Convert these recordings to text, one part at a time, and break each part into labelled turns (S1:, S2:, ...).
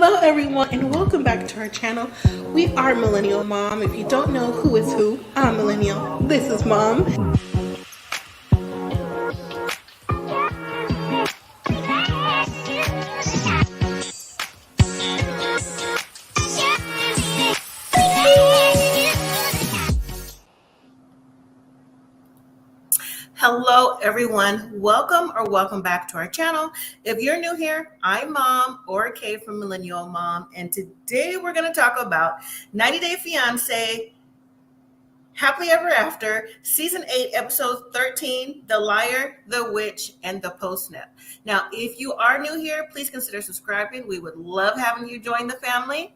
S1: Hello everyone and welcome back to our channel. We are Millennial Mom. If you don't know who is who, I'm Millennial. This is Mom. Hello everyone, welcome back to our channel. If you're new here, I'm Mom or Kay from Millennial Mom, and today we're going to talk about 90 Day Fiancé, Happily Ever After, Season 8, Episode 13, The Liar, The Witch, and The Postnup. Now, if you are new here, please consider subscribing. We would love having you join the family.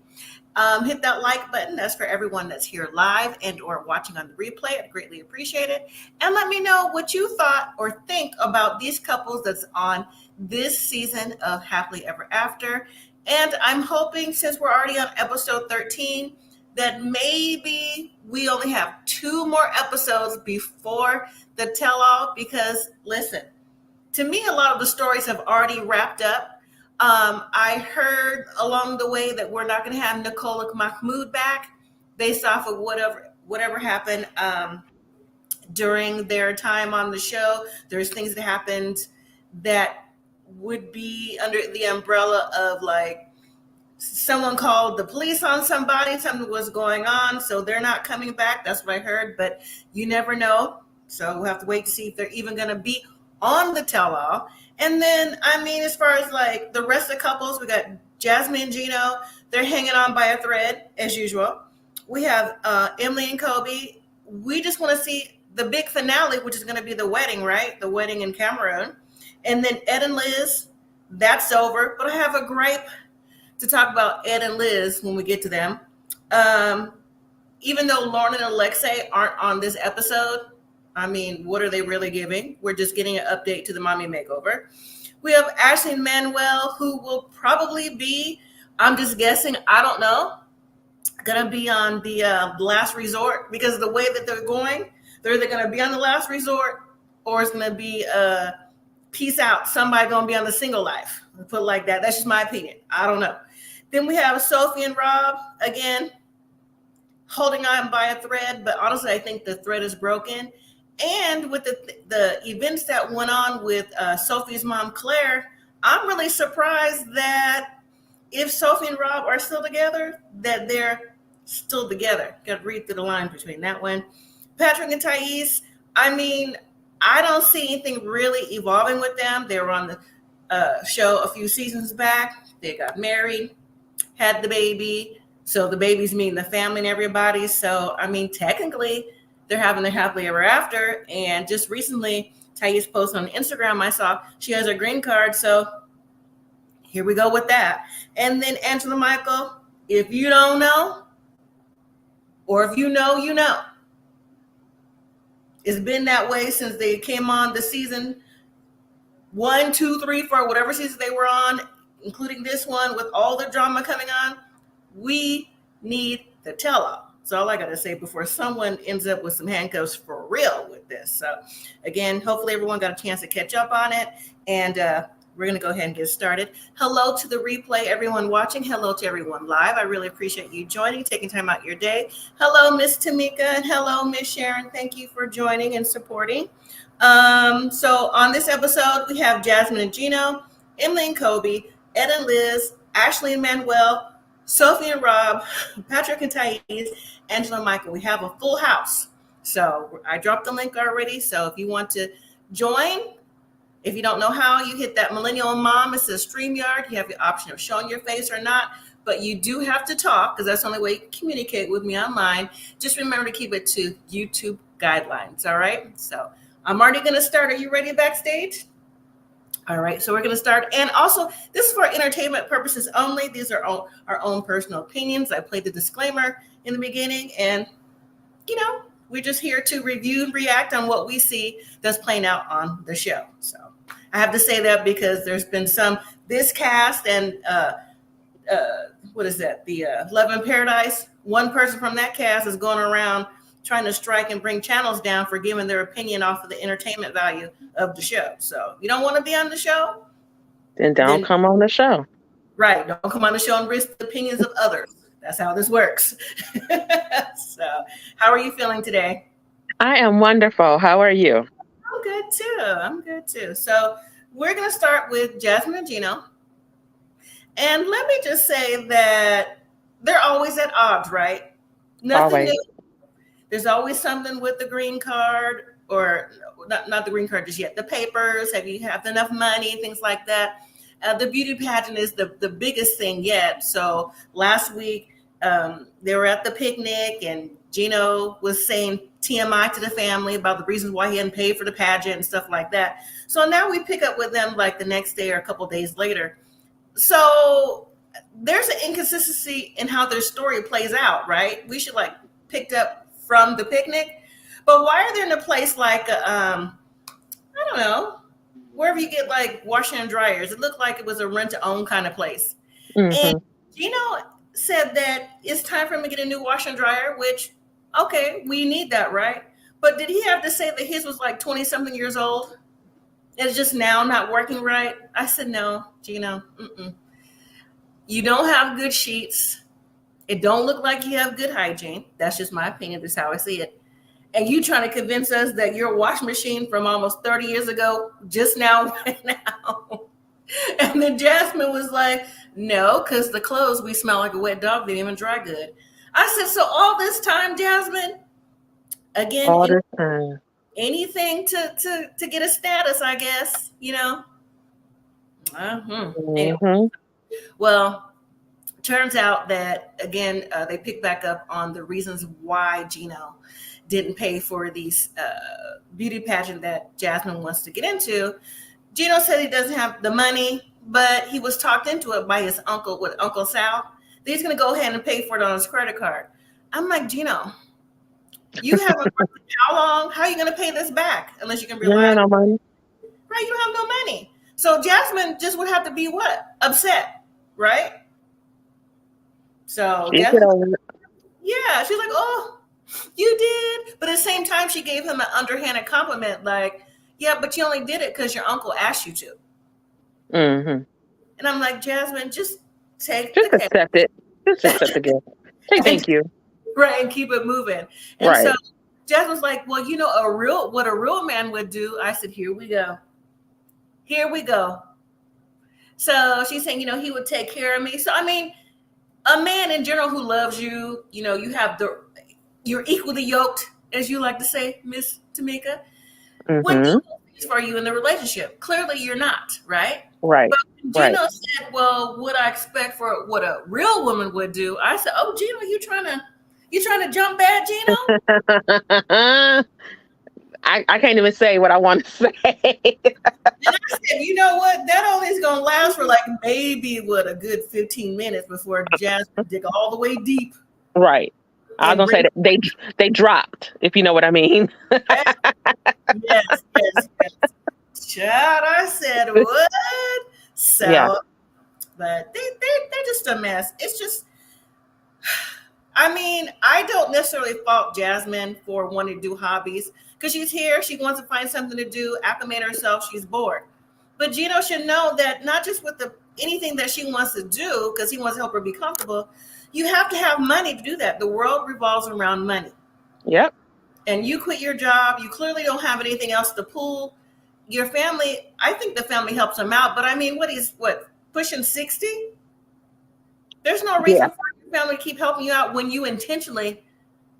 S1: Hit that like button. That's for everyone that's here live and or watching on the replay. I'd greatly appreciate it. And let me know what you thought or think about these couples that's on this season of Happily Ever After. And I'm hoping, since we're already on episode 13, that maybe we only have 2 more episodes before the tell-all, because listen, to me, a lot of the stories have already wrapped up. I heard along the way that we're not going to have Nicole and Mahmoud back based off of whatever happened during their time on the show. There's things that happened that would be under the umbrella of, like, someone called the police on somebody, something was going on, so they're not coming back. That's what I heard, but you never know. So we'll have to wait to see if they're even going to be on the tell-all. And then, I mean, as far as like the rest of the couples, we got Jasmine and Gino. They're hanging on by a thread as usual. We have Emily and Kobe. We just want to see the big finale, which is going to be the wedding, right? The wedding in Cameroon. And then Ed and Liz, that's over. But I have a gripe to talk about Ed and Liz when we get to them. Even though Loren and Alexi aren't on this episode, I mean, what are they really giving? We're just getting an update to the mommy makeover. We have Ashley and Manuel, who will probably be, I'm just guessing, I don't know, gonna be on the last resort, because of the way that they're going. They're either gonna be on the last resort or it's gonna be peace out. Somebody gonna be on the single life. Put it like that. That's just my opinion. I don't know. Then we have Sophie and Rob, again, holding on by a thread, but honestly, I think the thread is broken. And with the events that went on with Sophie's mom, Claire, I'm really surprised that if Sophie and Rob are still together, that they're still together. Got to read through the lines between that one. Patrick and Taes, I mean, I don't see anything really evolving with them. They were on the show a few seasons back. They got married, had the baby. So the babies mean the family and everybody. So, I mean, technically, they're having their happily ever after. And just recently, Thais posted on Instagram, I saw she has her green card. So here we go with that. And then Angela Michael, if you don't know, or if you know, you know. It's been that way since they came on the season 1, 2, 3, 4, whatever season they were on, including this one with all the drama coming on. We need the tell-all. That's all I got to say before someone ends up with some handcuffs for real with this. So, again, hopefully everyone got a chance to catch up on it. And we're going to go ahead and get started. Hello to the replay, everyone watching. Hello to everyone live. I really appreciate you joining, taking time out your day. Hello, Miss Tamika, and hello, Miss Sharon. Thank you for joining and supporting. So on this episode, we have Jasmine and Gino, Emily and Kobe, Ed and Liz, Ashley and Manuel, Sophie and Rob, Patrick and Thais, Angela and Michael. We have a full house. So I dropped the link already. So if you want to join, if you don't know how, you hit that Millennial Mom. It says StreamYard. You have the option of showing your face or not. But you do have to talk, because that's the only way you can communicate with me online. Just remember to keep it to YouTube guidelines. All right. So I'm already going to start. Are you ready backstage? All right, so we're going to start. And also, this is for entertainment purposes only. These are all our own personal opinions. I played the disclaimer in the beginning. And, you know, we're just here to review and react on what we see that's playing out on the show. So I have to say that because there's been this cast and, what is that? The Love in Paradise. One person from that cast is going around trying to strike and bring channels down for giving their opinion off of the entertainment value of the show. So you don't want to be on the show?
S2: Then don't come on the show.
S1: Right. Don't come on the show and risk the opinions of others. That's how this works. So, how are you feeling today?
S2: I am wonderful. How are you?
S1: I'm good too. I'm good too. So, we're going to start with Jasmine and Gino. And let me just say that they're always at odds, right? Nothing
S2: Always.
S1: new. There's always something with the green card, or not the green card just yet. The papers, have you have enough money, things like that. The beauty pageant is the biggest thing yet. So last week they were at the picnic, and Gino was saying TMI to the family about the reasons why he hadn't paid for the pageant and stuff like that. So now we pick up with them like the next day or a couple days later. So there's an inconsistency in how their story plays out, right? We should like picked up from the picnic, but why are they in a place like I don't know, wherever you get like washing and dryers? It looked like it was a rent to own kind of place. And
S2: Hmm.
S1: Gino said that it's time for him to get a new washer and dryer, which okay, we need that, right? But did he have to say that his was like 20 something years old? It's just now not working right. I said, no, Gino, you don't have good sheets. It don't look like you have good hygiene. That's just my opinion. That's how I see it. And you trying to convince us that your washing machine from almost 30 years ago just now went out. And then Jasmine was like, no, because the clothes, we smell like a wet dog. They didn't even dry good. I said, so all this time, Jasmine, again,
S2: All the time.
S1: anything to get a status, I guess, you know? Anyway,
S2: Hmm.
S1: well, turns out that again they pick back up on the reasons why Gino didn't pay for these beauty pageant that Jasmine wants to get into. Gino said he doesn't have the money, but he was talked into it by his uncle, with Uncle Sal, that he's going to go ahead and pay for it on his credit card. I'm like, Gino, you haven't worked in how long? How are you going to pay this back unless you can
S2: You
S1: rely?
S2: ain't no money.
S1: Right, you don't have no money. So Jasmine just would have to be what? Upset, right? So
S2: She get
S1: Jasmine,
S2: over it.
S1: yeah, she's like, oh, you did. But at the same time, she gave him an underhanded compliment, like, yeah, but you only did it because your uncle asked you to.
S2: Hmm.
S1: And I'm like, Jasmine, just take
S2: Just
S1: the
S2: accept it. Just accept the gift. Say
S1: and
S2: thank you.
S1: right and keep it moving. And so
S2: Right.
S1: Jasmine's like, well, you know, what a real man would do. I said, here we go. Here we go. So she's saying, you know, he would take care of me. So I mean, a man in general who loves you, you know, you're equally yoked, as you like to say, Miss Tamika, would do
S2: Hmm.
S1: things for you in the relationship. Clearly, you're not, right?
S2: Right.
S1: But when
S2: Right.
S1: Gino said, "Well, what I expect for what a real woman would do," I said, "Oh, Gino, you trying to jump bad, Gino?"
S2: I can't even say what I want to say.
S1: And I said, "You know what? That only is going to last for like maybe what a good 15 minutes before Jasmine dig all the way deep
S2: Right. I was
S1: and
S2: gonna say
S1: bring."
S2: that they dropped, if you know what I mean.
S1: Yes, yes. Child, I said what?
S2: Yeah.
S1: So, but they're just a mess. It's just, I mean, I don't necessarily fault Jasmine for wanting to do hobbies because she's here. She wants to find something to do, acclimate herself. She's bored. But Gino should know that not just with the anything that she wants to do, because he wants to help her be comfortable, you have to have money to do that. The world revolves around money.
S2: Yep.
S1: And you quit your job, you clearly don't have anything else to pull. Your family, I think the family helps him out, but I mean, what, pushing 60? There's no
S2: Yeah.
S1: reason for your family to keep helping you out when you intentionally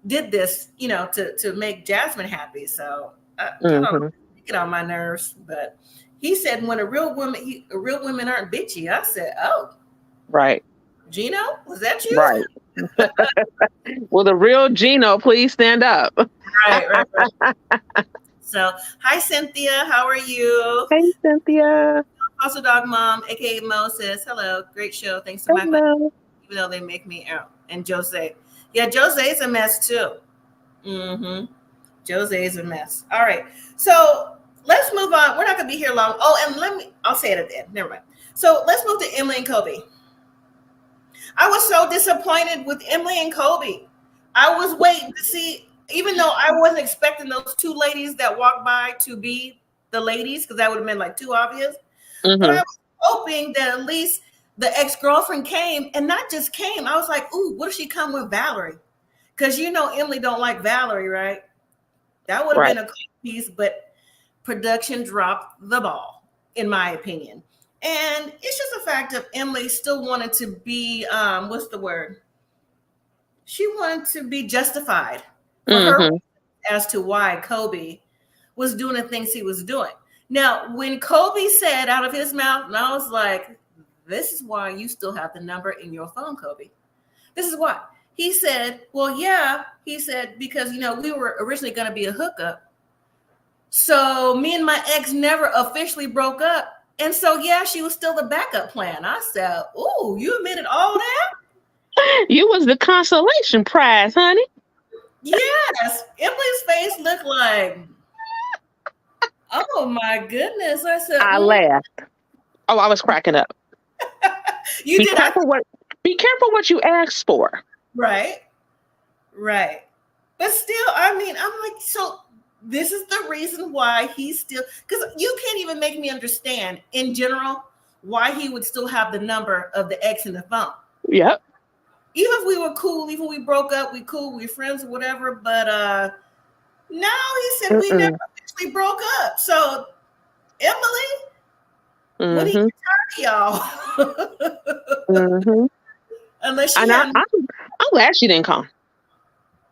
S1: did this, you know, to make Jasmine happy. So I don't know,
S2: Hmm.
S1: get on my nerves. But he said when a real women aren't bitchy. I said, oh,
S2: Right.
S1: Gino, was that you?
S2: Right. Will the real Gino please stand up?
S1: Right. So hi Cynthia, how are you?
S2: Hey, Cynthia.
S1: Also, Dog Mom, aka Mo, says, hello, great show. Thanks to my class,
S2: Hello.
S1: even though they make me out. And Jose. Yeah, Jose's a mess too. Mm-hmm. Jose's a mess. All right. So let's move on. We're not going to be here long. Oh, and I'll say it at the end. Never mind. So let's move to Emily and Kobe. I was so disappointed with Emily and Kobe. I was waiting to see, even though I wasn't expecting those two ladies that walked by to be the ladies, because that would have been like too obvious. But I
S2: Hmm.
S1: was hoping that at least the ex-girlfriend came, and not just came. I was like, ooh, what if she come with Valerie? Because Emily don't like Valerie, right? That would have been a cool piece, but production dropped the ball, in my opinion. And it's just a fact of Emily still wanted to be, what's the word? She wanted to be justified for her as to why Kobe was doing the things he was doing. Now, when Kobe said out of his mouth, and I was like, this is why you still have the number in your phone, Kobe. This is why. He said, well, yeah, he said, because, we were originally going to be a hookup. So me and my ex never officially broke up. And so, yeah, she was still the backup plan. I said, ooh, you admitted all that?
S2: You was the consolation prize, honey.
S1: Yes. Emily's face looked like, oh, my goodness. I said,
S2: I laughed. Oh, I was cracking up.
S1: You
S2: be
S1: did.
S2: Be careful what you ask for.
S1: Right. But still, I'm like, so this is the reason why he's still, because you can't even make me understand in general why he would still have the number of the ex in the phone.
S2: Yep.
S1: Even if we were cool, even if we broke up, we cool, we friends or whatever. But now he said we never actually broke up. So Emily, what are you tired of y'all? Unless she
S2: I'm glad she didn't come.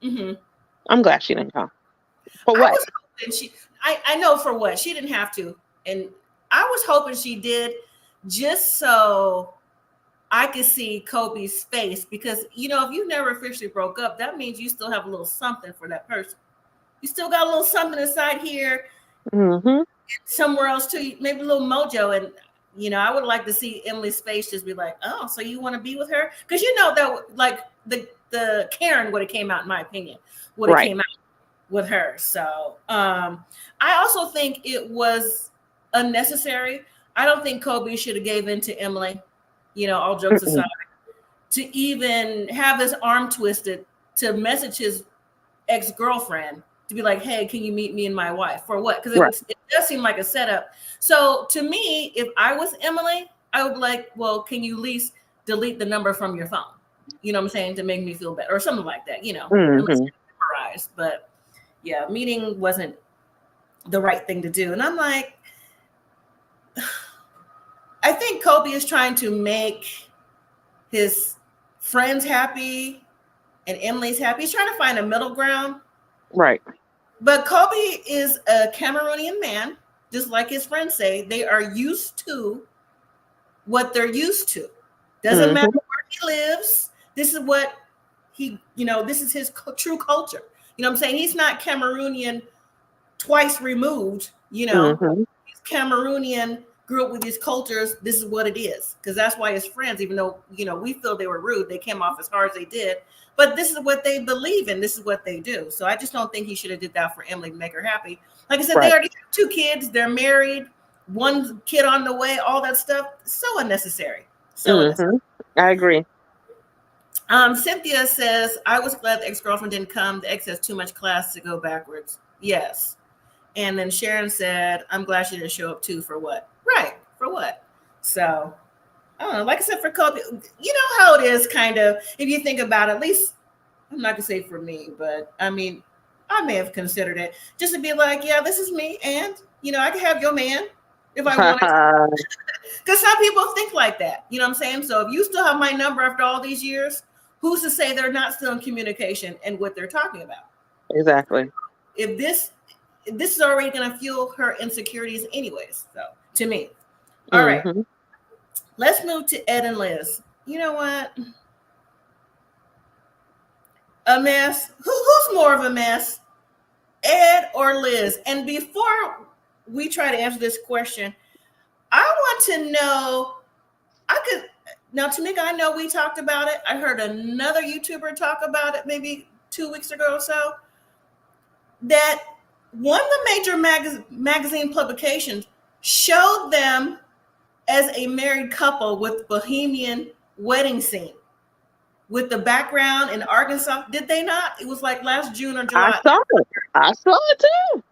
S2: I'm glad she didn't come. For what?
S1: I know for what. She didn't have to. And I was hoping she did just so I could see Kobe's face. Because, if you never officially broke up, that means you still have a little something for that person. You still got a little something inside here. Somewhere else too. Maybe a little mojo. And, I would like to see Emily's face just be like, oh, so you want to be with her? Because that like the Karen would have came out, in my opinion, would have came out with her. So I also think it was unnecessary. I don't think Kobe should have gave in to Emily, all jokes aside, to even have his arm twisted to message his ex-girlfriend to be like, hey, can you meet me and my wife? For what? Because it does seem like a setup. So to me, if I was Emily, I would be like, well, can you at least delete the number from your phone? You know what I'm saying? To make me feel better or something like that, But yeah, meeting wasn't the right thing to do. And I'm like, I think Kobe is trying to make his friends happy and Emily's happy. He's trying to find a middle ground.
S2: Right.
S1: But Kobe is a Cameroonian man, just like his friends say. They are used to what they're used to. Doesn't matter where he lives. This is what this is his true culture. You know what I'm saying? He's not Cameroonian twice removed, He's Cameroonian, grew up with these cultures. This is what it is. Because that's why his friends, even though, we feel they were rude, they came off as hard as they did. But this is what they believe in. This is what they do. So I just don't think he should have did that for Emily to make her happy. Like I said, they already have 2 kids. They're married. 1 kid on the way. All that stuff. So unnecessary.
S2: I agree.
S1: Cynthia says, I was glad the ex-girlfriend didn't come. The ex has too much class to go backwards. Yes. And then Sharon said, I'm glad she didn't show up too. For what? Right. For what? So I don't know. Like I said, for Kobe, you know how it is, kind of, if you think about it, at least, I'm not going to say for me, but I mean, I may have considered it just to be like, yeah, this is me. And, I can have your man if I wanted to. Because some people think like that. You know what I'm saying? So if you still have my number after all these years, who's to say they're not still in communication and what they're talking about?
S2: Exactly.
S1: If this is already going to fuel her insecurities anyways. So to me. All right. Let's move to Ed and Liz. You know what? A mess. Who's more of a mess? Ed or Liz? And before we try to answer this question, I want to know, now Tamika, I know we talked about it. I heard another YouTuber talk about it maybe 2 weeks ago or so, that one of the major magazine publications showed them as a married couple with bohemian wedding scene with the background in Arkansas. Did they not? It was like last June or July.
S2: I saw it too.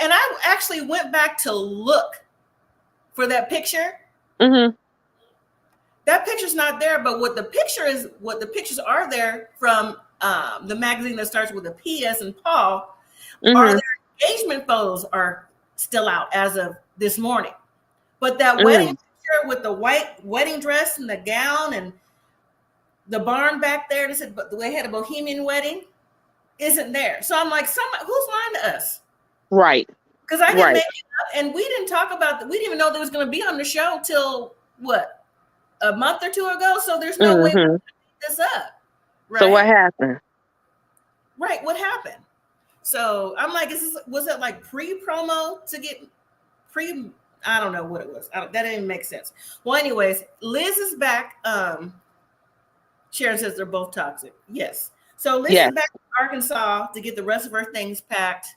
S1: And I actually went back to look for that picture. that picture's not there. But what the pictures are there from the magazine that starts with a P.S. and Paul, are their engagement photos are still out as of this morning. But that wedding picture with the white wedding dress and the gown and the barn back there that said, but they had a bohemian wedding, isn't there. So I'm like, who's lying to us?
S2: Right.
S1: Because I didn't make it up, and we didn't talk about we didn't even know there was going to be on the show till what, a month or two ago. So there's no way we can make this up. Right?
S2: So what happened?
S1: Right, what happened? So I'm like, was it like pre-promo to get pre? I don't know what it was. That didn't make sense. Well, anyways, Liz is back. Sharon says they're both toxic. Yes. So Liz is back in Arkansas to get the rest of her things packed.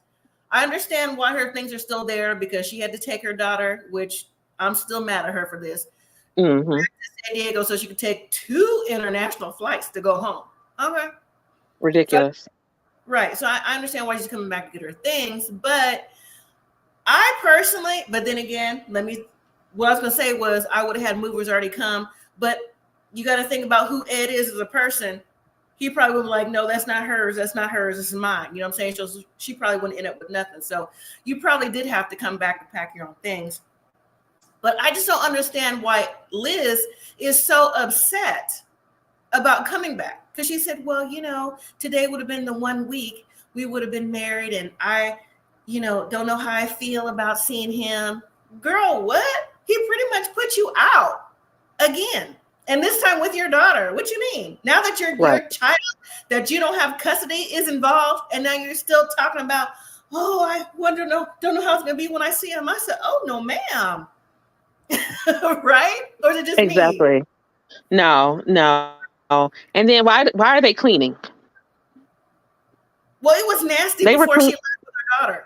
S1: I understand why her things are still there, because she had to take her daughter, which I'm still mad at her for this, back to San Diego so she could take 2 international flights to go home. Okay.
S2: Ridiculous.
S1: So, right. So I understand why she's coming back to get her things, but I personally, but then again, what I was going to say was I would have had movers already come, but you got to think about who Ed is as a person. He probably would be like, no, that's not hers. That's not hers. This is mine. You know what I'm saying? So she probably wouldn't end up with nothing. So you probably did have to come back and pack your own things. But I just don't understand why Liz is so upset about coming back. Because she said, well, today would have been the 1 week we would have been married. And I, don't know how I feel about seeing him. Girl, what? He pretty much put you out again. And this time with your daughter. What you mean? Now that your child that you don't have custody is involved, and now you're still talking about, oh, I don't know how it's gonna be when I see him. I said, oh no, ma'am. Right? Or is it just
S2: me? No. And then why are they cleaning?
S1: Well, it was nasty before she left with her daughter.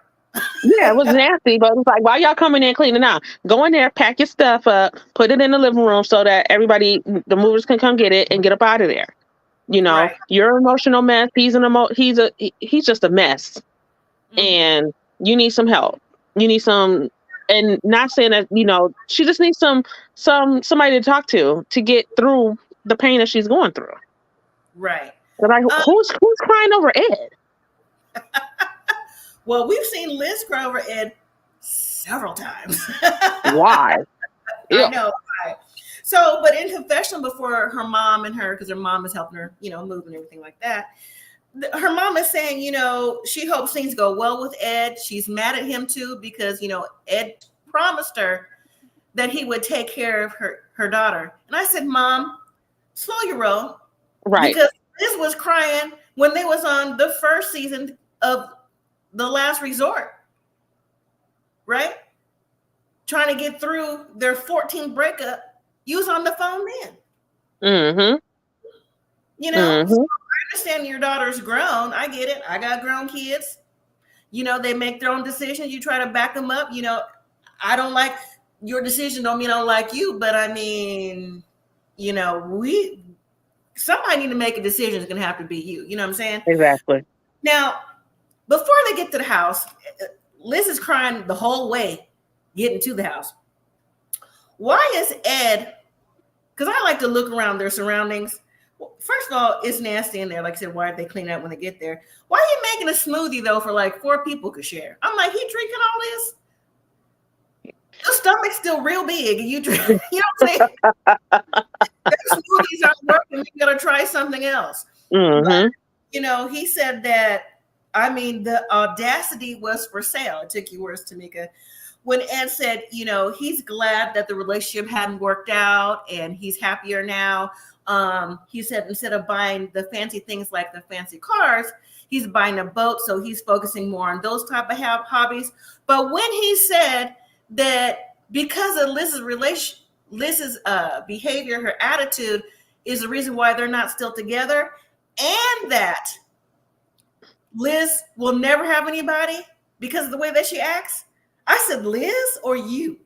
S2: Yeah, it was nasty, but it's like, why y'all coming in cleaning out? Go in there, pack your stuff up, put it in the living room so that the movers can come get it and get up out of there. You're an emotional mess. He's just a mess, and you need some help. You need some, and not saying that she just needs somebody to talk to get through the pain that she's going through.
S1: Right.
S2: But who's crying over Ed?
S1: Well, we've seen Liz cry over Ed several times.
S2: Why?
S1: I know. Why. So, but in confession before her mom and her, because her mom is helping her, move and everything like that, her mom is saying, she hopes things go well with Ed. She's mad at him too, because, Ed promised her that he would take care of her daughter. And I said, Mom, slow your roll.
S2: Right.
S1: Because Liz was crying when they was on the first season of The Last Resort, right? Trying to get through their 14th breakup. You was on the phone then. So I understand your daughter's grown. I get it. I got grown kids. They make their own decisions. You try to back them up. I don't like your decision. Don't mean I don't like you. But I mean, somebody need to make a decision. It's going to have to be you. You know what I'm saying?
S2: Exactly.
S1: Now, before they get to the house, Liz is crying the whole way getting to the house. Why is Ed, because I like to look around their surroundings. Well, first of all, it's nasty in there. Like I said, why did they clean it up when they get there? Why are you making a smoothie, though, for like 4 people could share? I'm like, he drinking all this? Your stomach's still real big. And you drink, you know what I'm saying? Their smoothies aren't working. You got to try something else. But, he said that, the audacity was for sale. I took your words, Tamika. When Ed said, he's glad that the relationship hadn't worked out and he's happier now. He said instead of buying the fancy things like the fancy cars, he's buying a boat. So he's focusing more on those type of hobbies. But when he said that because of Liz's behavior, her attitude is the reason why they're not still together, and that Liz will never have anybody because of the way that she acts. I said, Liz or you?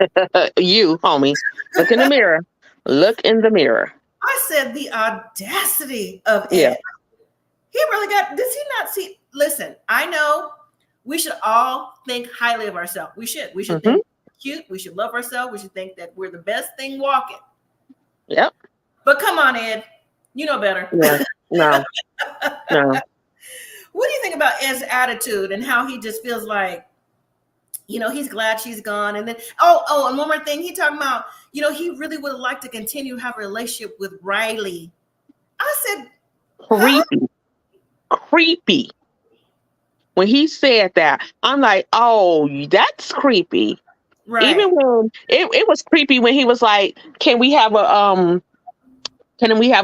S2: You, homie. Look in the mirror. Look in the mirror.
S1: I said the audacity of Ed.
S2: Yeah.
S1: He really does he not see? Listen, I know we should all think highly of ourselves. We should think cute. We should love ourselves. We should think that we're the best thing walking.
S2: Yep.
S1: But come on, Ed. You know better.
S2: Yeah. No. No.
S1: What do you think about Ed's attitude and how he just feels like, he's glad she's gone? And then, and one more thing. He talking about, he really would like to continue to have a relationship with Riley. I said,
S2: creepy. When he said that, I'm like, oh, that's creepy. Right. Even when it was creepy when he was like, can we have a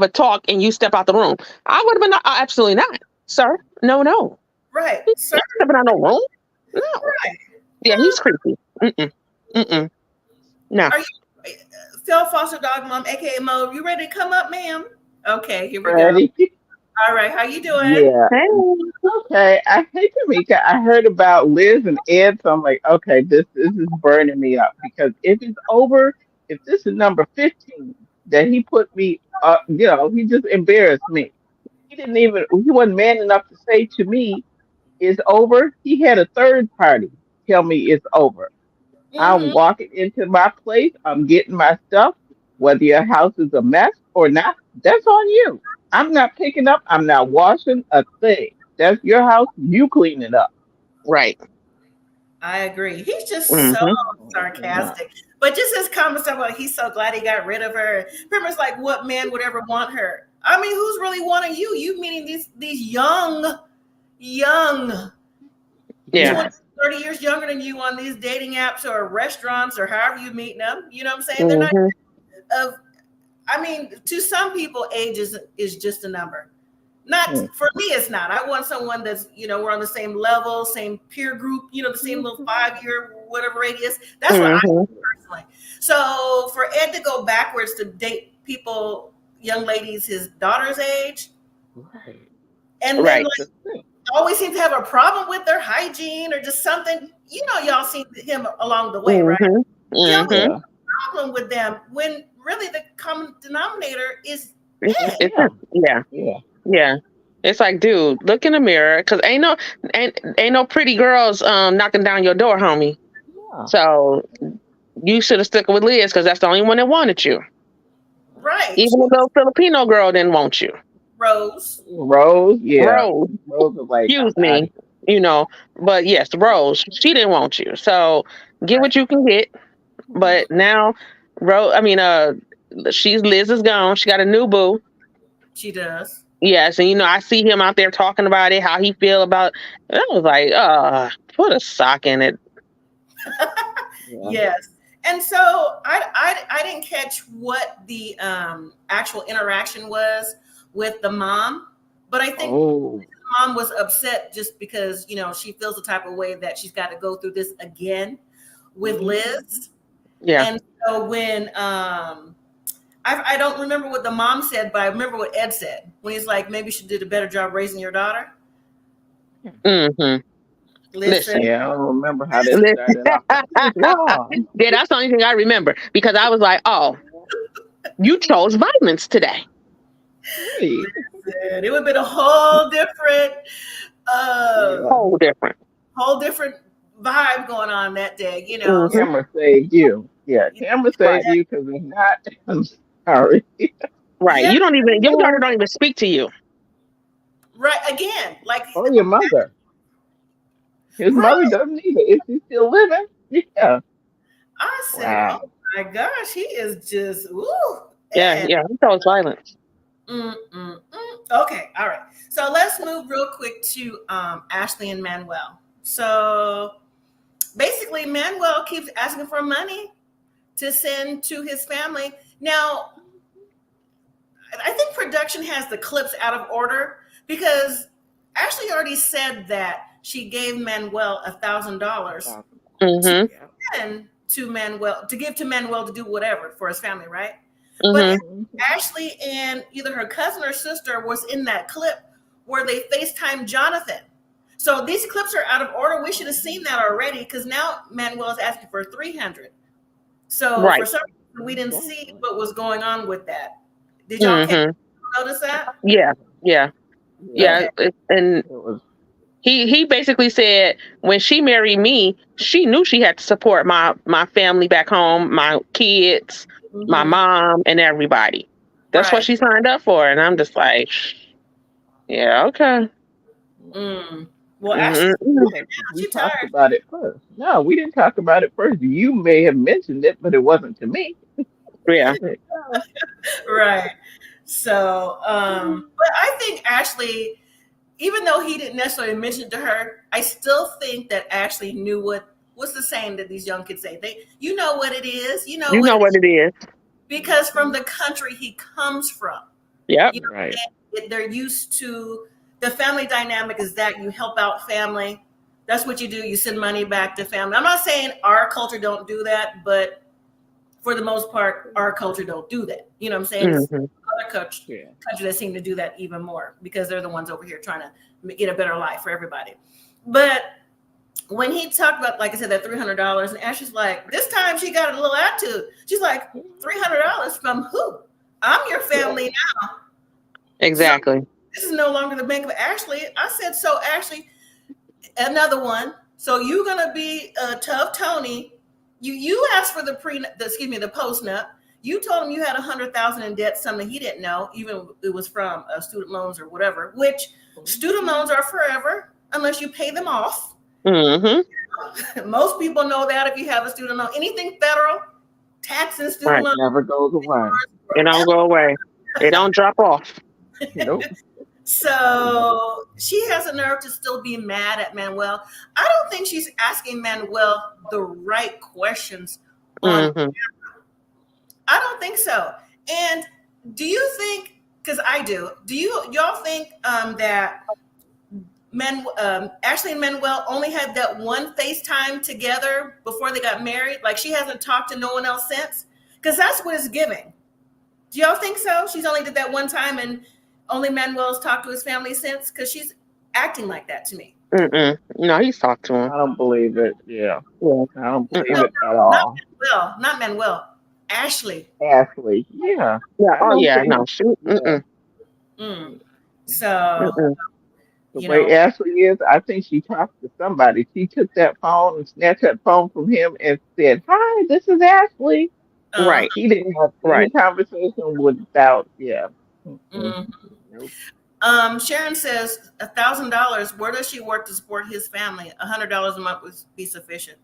S2: talk and you step out the room? I would have been absolutely not, sir. No.
S1: Right, sir.
S2: Stepping out the room? No.
S1: Right.
S2: Yeah, he's creepy. No.
S1: Are you, Phil Foster Dog Mom, aka Mo? You ready to come up, ma'am? Okay, here we go. All right, how you doing?
S3: Yeah. Hey. Okay. Hey, Tamika, I heard about Liz and Ed, so I'm like, okay, this is burning me up, because if it's over, if this is number 15 that he put me, he just embarrassed me. He wasn't man enough to say to me, it's over. He had a third party tell me it's over. Mm-hmm. I'm walking into my place. I'm getting my stuff. Whether your house is a mess or not, that's on you. I'm not picking up. I'm not washing a thing. That's your house. You clean it up.
S2: Right.
S1: I agree. He's just so sarcastic. But just his comments about he's so glad he got rid of her. Pretty much like, what man would ever want her? I mean, who's really wanting you? You meaning these young, 30 years younger than you on these dating apps or restaurants or however you meet them. You know what I'm saying? They're not to some people, age is just a number. Not for me, it's not. I want someone that's, we're on the same level, same peer group, the same little 5-year, whatever radius. That's what I do personally. So for Ed to go backwards to date people, young ladies his daughter's age, and then always seem to have a problem with their hygiene or just something. Y'all seen him along the way, right? Y'all have a problem with them when really the common denominator is
S2: Yeah. It's like, dude, look in the mirror, because ain't no pretty girls knocking down your door, homie. Yeah. So you should have stuck with Liz, because that's the only one that wanted you.
S1: Right.
S2: Even a little Filipino girl didn't want you.
S3: Rose,
S2: yeah. Rose was like, excuse me, but yes, Rose, she didn't want you. So get what you can get. But now, Liz is gone. She got a new boo.
S1: She does.
S2: Yes, and I see him out there talking about it, how he feel about it. I was like, put a sock in it.
S1: Yes. And so I didn't catch what the actual interaction was with the mom, but I think the mom was upset just because, she feels the type of way that she's got to go through this again with Liz.
S2: Yeah.
S1: And so when I don't remember what the mom said, but I remember what Ed said when he's like, maybe she did a better job raising your daughter.
S2: Listen.
S3: Yeah, I don't remember how they started off.
S2: Yeah, that's the only thing I remember, because I was like, oh, you chose violence today.
S1: It would have been a whole different vibe going on that day,
S3: Camera saved you. Yeah, camera saved you, because if not, I'm sorry.
S2: Right.
S1: Yeah.
S2: Your daughter don't even speak to you.
S1: Right. Again, like
S3: your mother. His mother doesn't either. Is she still living? Yeah.
S1: I said, wow. Oh my gosh, he is just
S2: Yeah, he chose violence.
S1: Okay, all right. So let's move real quick to Ashley and Manuel. So basically, Manuel keeps asking for money to send to his family. Now, I think production has the clips out of order, because Ashley already said that she gave Manuel $1,000 to Manuel to give to Manuel to do whatever for his family, right? But Ashley and either her cousin or sister was in that clip where they FaceTime Jonathan. So these clips are out of order. We should have seen that already, because now Manuel is asking for $300. So for some reason, we didn't see what was going on with that. Did y'all notice that?
S2: Yeah. And he basically said, when she married me, she knew she had to support my family back home, my kids, my mom, and everybody. That's what she signed up for. And I'm just like, yeah, okay.
S1: Well, actually,
S3: we talked about it first. No, we didn't talk about it first. You may have mentioned it, but it wasn't to me.
S2: Yeah.
S1: Right. So, but I think Ashley, even though he didn't necessarily mention it to her, I still think that Ashley knew what's the saying that these young kids say? You know what it is. You know what it is. Because from the country he comes from.
S2: Yep.
S3: Right.
S1: They're used to the family dynamic is that you help out family. That's what you do. You send money back to family. I'm not saying our culture don't do that, but for the most part, our culture don't do that. You know what I'm saying?
S2: Mm-hmm.
S1: Other countries that seem to do that even more because they're the ones over here trying to get a better life for everybody. But when he talked about, like I said, that $300, and Ashley's like, this time she got a little attitude. She's like, $300 from who? I'm your family now.
S2: Exactly.
S1: So this is no longer the Bank of Ashley. I said, so Ashley, another one. So you're gonna be tough, Tony. You asked for the postnup. You told him you had $100,000 in debt, something he didn't know, even if it was from student loans or whatever. Which student loans are forever unless you pay them off.
S2: Mm-hmm.
S1: Most people know that if you have a student loan, anything federal, tax and student loan
S3: never goes away.
S2: It don't go away. It don't drop off.
S3: Nope.
S1: So she has a nerve to still be mad at Manuel. I don't think she's asking Manuel the right questions on camera. I don't think so. And do you think, because I do y'all think that Ashley and Manuel only had that one FaceTime together before they got married? Like she hasn't talked to no one else since? Because that's what it's giving. Do y'all think so? She's only did that one time and only Manuel's talked to his family since? Because she's acting like that to me.
S2: No, he's talked to him.
S3: I don't believe it. Yeah. I don't believe it at all.
S1: Not Manuel. Ashley.
S3: Ashley. Yeah.
S2: Oh, yeah. No.
S1: So.
S3: The way Ashley is, I think she talked to somebody. She took that phone and snatched that phone from him and said, "Hi, this is Ashley."
S2: Right.
S3: He didn't have any conversation without, Nope.
S1: Sharon says $1,000. Where does she work to support his family? $100 a month would be sufficient.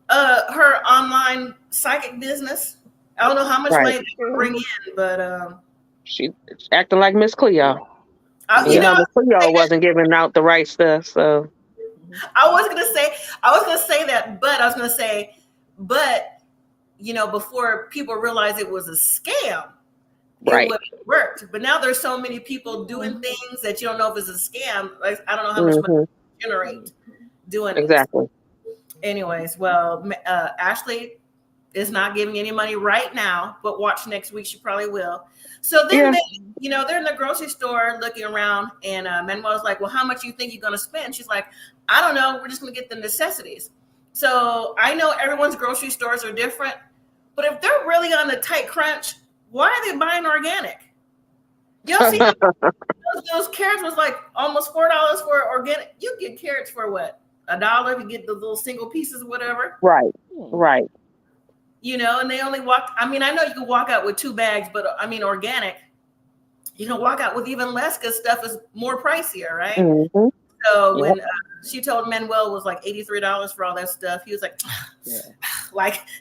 S1: Her online psychic business. I don't know how much money they bring in, but
S2: she's acting like Miss Cleo. Miss Cleo wasn't giving out the right stuff, so
S1: I was gonna say that, but before people realized it was a scam, it would have worked. But now there's so many people doing things that you don't know if it's a scam. Like I don't know how much money to generate doing
S2: exactly.
S1: Anyways, well, Ashley is not giving any money right now, but watch next week. She probably will. So then they're in the grocery store looking around, and Manuel's like, well, how much do you think you're going to spend? She's like, I don't know. We're just going to get the necessities. So I know everyone's grocery stores are different, but if they're really on a tight crunch, why are they buying organic? Y'all see those carrots was like almost $4 for organic. You get carrots for what? $1 if you get the little single pieces or whatever.
S2: Right.
S1: And they only walked. I mean, I know you can walk out with 2 bags, but I mean, organic, you can walk out with even less because stuff is more pricier, right?
S2: Mm-hmm.
S1: So when she told Manuel was like $83 for all that stuff, he was like,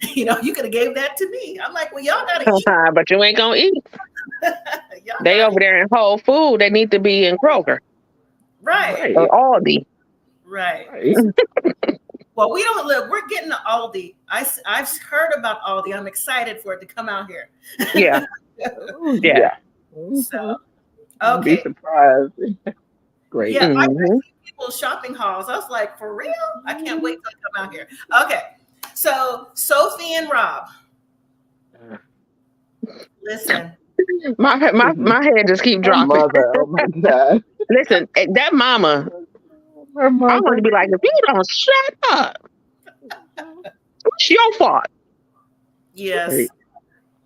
S1: you could have gave that to me. I'm like, well, y'all gotta eat,
S2: but you ain't gonna eat. They over there in Whole Food. They need to be in Kroger,
S1: right?
S2: Or Aldi,
S1: right. Well, we don't live. We're getting to Aldi. I've heard about Aldi. I'm excited for it to come out here.
S2: Yeah.
S1: So, okay.
S3: Be surprised. Great.
S1: Yeah, I see people shopping hauls. I was like, for real? I can't wait till it come out here. Okay. So, Sophie and Rob. Listen.
S2: My head just keep dropping.
S3: Mother, oh my God.
S2: Listen, that mama. I want to be like, if you don't shut up, it's your fault.
S1: Yes.
S3: Right.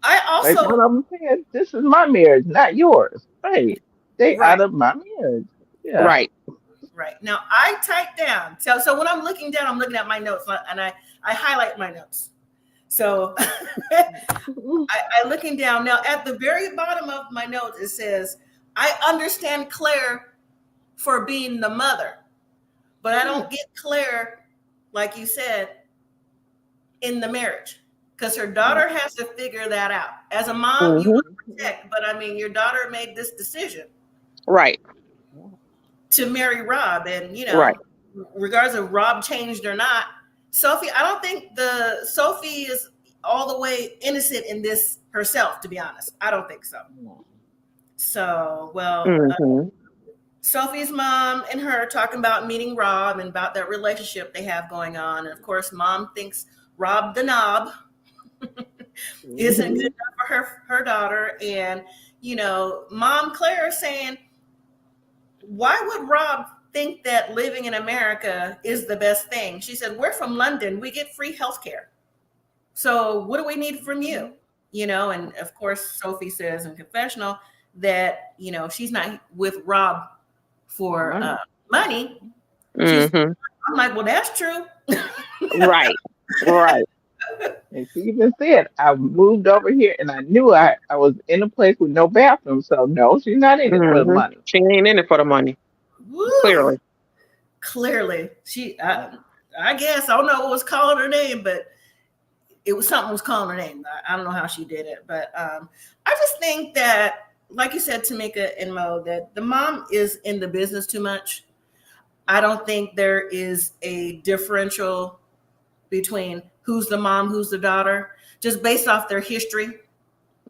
S1: I also.
S3: Like one of them said, this is my marriage, not yours. Right. They out of my marriage. Yeah.
S2: Right.
S1: Now, I typed down. So when I'm looking down, I'm looking at my notes, and I highlight my notes. So I looking down now at the very bottom of my notes, it says, I understand Claire for being the mother, but I don't get Claire, like you said, in the marriage. Because her daughter has to figure that out. As a mom, you want to protect, but I mean, your daughter made this decision.
S2: Right.
S1: To marry Rob. And,
S2: Right.
S1: regardless of Rob changed or not, Sophie, I don't think Sophie is all the way innocent in this herself, to be honest. I don't think so. So, well, Sophie's mom and her talking about meeting Rob and about that relationship they have going on. And of course, mom thinks Rob the knob isn't good enough for her daughter. And, Mom Claire is saying, why would Rob think that living in America is the best thing? She said, we're from London. We get free healthcare. So what do we need from you? And of course, Sophie says in confessional that, she's not with Rob for money. I'm like, well, that's true.
S2: Right.
S3: And she even said, I moved over here and I knew I was in a place with no bathroom. So no, she's not in it for the money.
S2: She ain't in it for the money.
S1: Woo. Clearly. She, I guess, I don't know what was calling her name, but it was something was calling her name. I don't know how she did it, but I just think that, like you said, Tamika and Mo, that the mom is in the business too much. I don't think there is a differential between who's the mom, who's the daughter, just based off their history.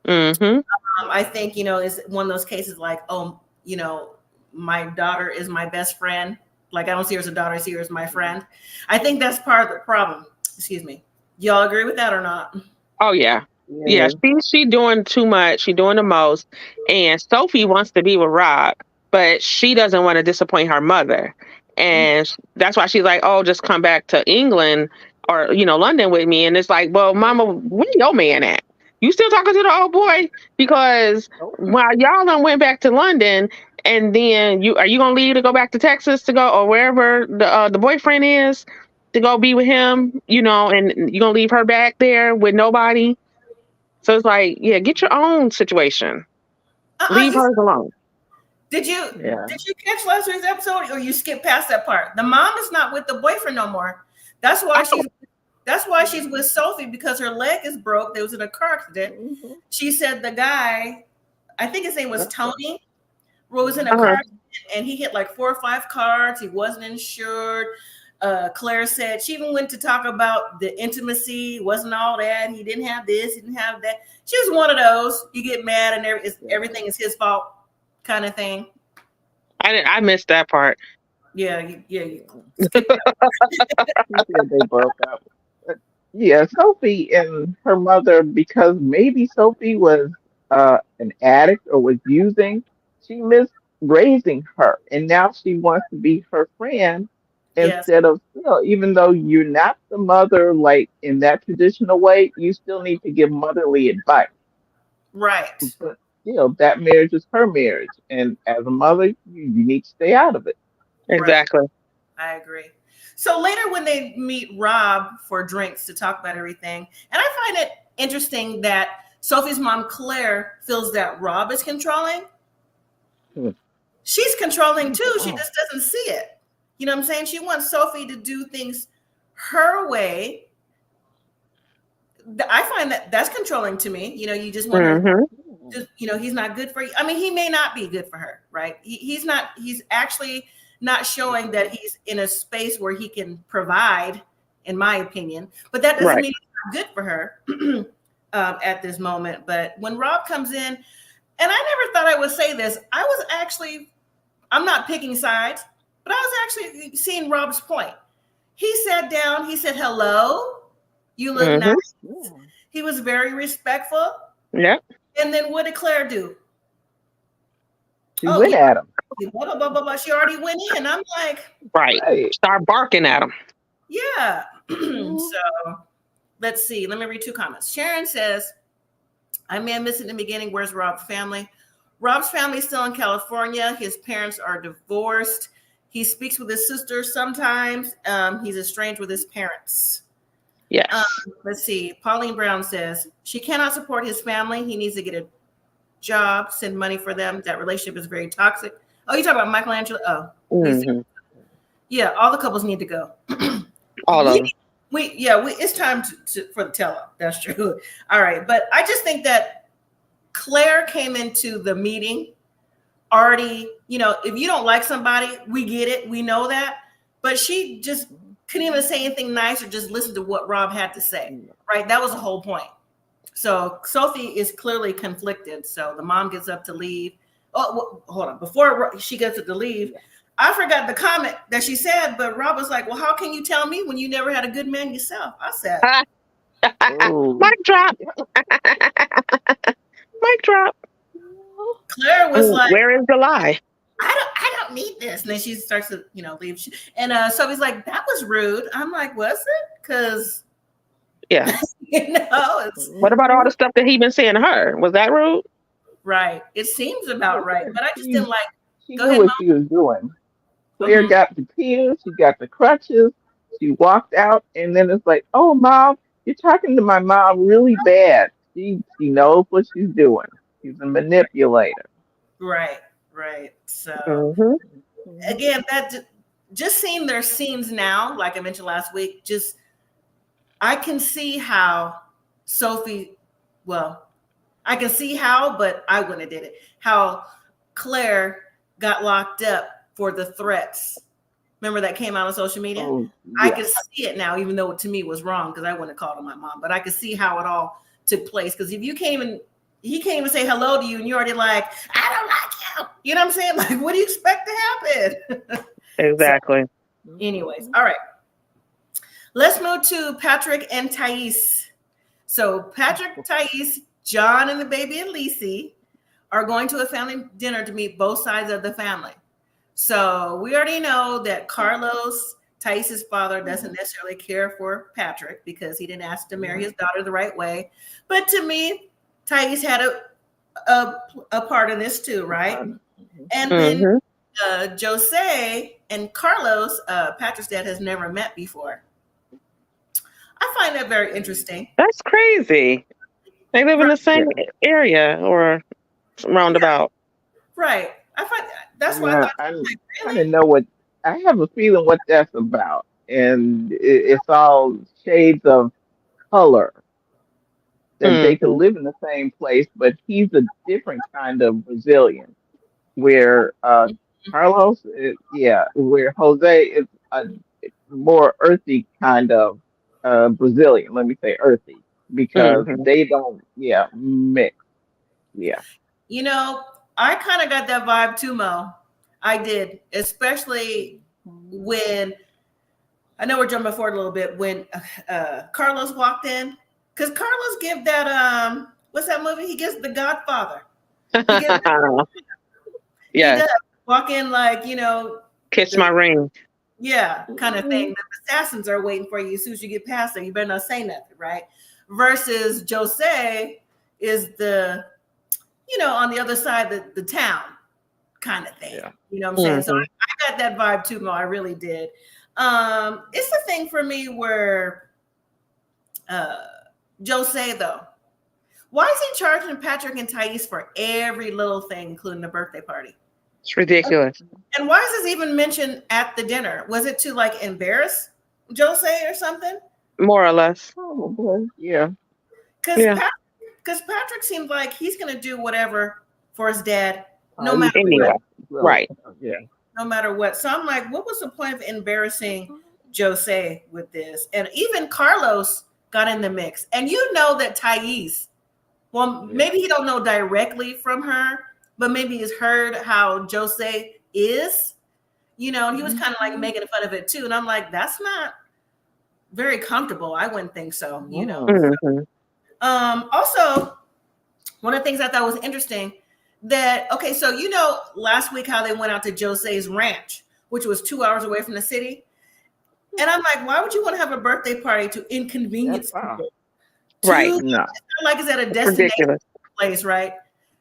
S1: I think, it's one of those cases like, my daughter is my best friend. Like, I don't see her as a daughter, I see her as my friend. I think that's part of the problem. Excuse me. Y'all agree with that or not?
S2: Oh, yeah. Yeah, she doing too much. She doing the most. And Sophie wants to be with Rob, but she doesn't want to disappoint her mother. And that's why she's like, oh, just come back to England or, London with me. And it's like, well, Mama, where your man at? You still talking to the old boy? Because while y'all done went back to London, and then are you gonna leave to go back to Texas to go or wherever the boyfriend is to go be with him? And you gonna leave her back there with nobody? So it's like, yeah, get your own situation. Leave hers alone.
S1: Did you catch last week's episode, or you skipped past that part? The mom is not with the boyfriend no more. That's why she's with Sophie, because her leg is broke. There was in a car accident. She said the guy, I think his name was Tony, was in a car accident, and he hit like 4 or 5 cars. He wasn't insured. Claire said she even went to talk about the intimacy. Wasn't all that. He didn't have this. He didn't have that. She was one of those. You get mad and everything is his fault kind of thing.
S2: I missed that part.
S1: Yeah.
S3: They broke up. Yeah, Sophie and her mother, because maybe Sophie was an addict or was using, she missed raising her, and now she wants to be her friend instead of, even though you're not the mother, like in that traditional way, you still need to give motherly advice.
S1: Right.
S3: But that marriage is her marriage, and as a mother, you need to stay out of it.
S2: Exactly.
S1: Right. I agree. So later when they meet Rob for drinks to talk about everything, and I find it interesting that Sophie's mom, Claire, feels that Rob is controlling. She's controlling too. She just doesn't see it. You know what I'm saying? She wants Sophie to do things her way. I find that that's controlling to me. You just want to, he's not good for you. I mean, he may not be good for her, right? He's actually not showing that he's in a space where he can provide, in my opinion. But that doesn't mean it's not good for her at this moment. But when Rob comes in, and I never thought I would say this, I'm not picking sides, but I was actually seeing Rob's point. He sat down, he said, hello, you look nice. He was very respectful.
S2: Yeah.
S1: And then what did Claire do?
S3: She went at him.
S1: Blah, blah, blah, blah. She already went in. I'm like,
S2: right. Start barking at him.
S1: Yeah. So let's see. Let me read 2 comments. Sharon says, I may have missed it in the beginning. Where's Rob's family? Rob's family is still in California. His parents are divorced. He speaks with his sister sometimes. He's estranged with his parents.
S2: Yes.
S1: Let's see. Pauline Brown says she cannot support his family. He needs to get a job, send money for them. That relationship is very toxic. Oh, you talking about Michelangelo? Oh, yeah. All the couples need to go.
S2: All of them.
S1: It's time for the tell-up. That's true. All right, but I just think that Claire came into the meeting already. If you don't like somebody, we get it. We know that, but she just couldn't even say anything nice or just listen to what Rob had to say. Right? That was the whole point. So Sophie is clearly conflicted. So the mom gets up to leave. Oh, well, hold on. Before she gets up to leave, I forgot the comment that she said, but Rob was like, well, how can you tell me when you never had a good man yourself? I said,
S2: mic drop. Mic drop.
S1: Claire was like,
S2: where is the lie?
S1: I don't need this. And then she starts to, leave. And Sophie's like, that was rude. I'm like, was it? Because,
S2: yeah. What about all the stuff that he been saying to her? Was that rude?
S1: Right. It seems about right. But I just didn't like.
S3: She knew what she was doing. Claire got the tears. She got the crutches. She walked out. And then it's like, oh, Mom, you're talking to my mom really bad. She knows what she's doing. She's a manipulator.
S1: Right. So again, that just seeing their scenes now, like I mentioned last week, just I can see how Sophie, I can see how, but I wouldn't have did it. How Claire got locked up for the threats. Remember that came out on social media?
S3: Oh, yeah.
S1: I could see it now, even though to me it was wrong because I wouldn't have called on my mom. But I could see how it all took place. Because if you came and he can't even say hello to you and you're already like, I don't like you. You know what I'm saying? Like, what do you expect to happen?
S2: Exactly.
S1: So, anyways, all right. Let's move to Patrick and Taes. So Patrick, Taes, John, and the baby Alexi are going to a family dinner to meet both sides of the family. So we already know that Carlos, Taes' father, doesn't necessarily care for Patrick because he didn't ask to marry his daughter the right way. But to me, Taes had a part in this too, right? And then Jose and Carlos, Patrick's dad, has never met before. I find that very interesting.
S2: That's crazy. They live in the same area or roundabout.
S1: Right. I find that's why I thought
S3: I didn't know what. I have a feeling what that's about, and it's all shades of color. That they could live in the same place, but he's a different kind of Brazilian. Where Carlos, where Jose is a more earthy kind of Brazilian. Let me say earthy because they don't, mix. Yeah.
S1: I kind of got that vibe too, Mo. I did, especially when I know we're jumping forward a little bit when Carlos walked in. Because Carlos give that what's that movie? He gives The Godfather. He does walk in like,
S2: kiss my ring.
S1: Yeah, kind of thing. The assassins are waiting for you as soon as you get past them. You better not say nothing, right? Versus Jose is the, on the other side of the town kind of thing. Yeah. You know what I'm saying? So I got that vibe too, Mo. I really did. It's the thing for me where Jose, though, why is he charging Patrick and Taes for every little thing, including the birthday party?
S2: It's ridiculous.
S1: And why is this even mentioned at the dinner? Was it to like embarrass Jose or something?
S2: More or less.
S3: Probably. Yeah.
S1: Because Patrick seemed like he's going to do whatever for his dad, no matter what.
S2: Right.
S3: Yeah.
S1: No matter what. So I'm like, what was the point of embarrassing Jose with this? And even Carlos got in the mix. And you know that Taes, maybe he don't know directly from her, but maybe he's heard how Jose is, and he was kind of like making fun of it too. And I'm like, that's not very comfortable. I wouldn't think so, Also, one of the things I thought was interesting that, so last week how they went out to Jose's ranch, which was 2 hours away from the city. And I'm like, why would you want to have a birthday party to inconvenience people?
S2: Right.
S1: It's not like it's at a destination place, right?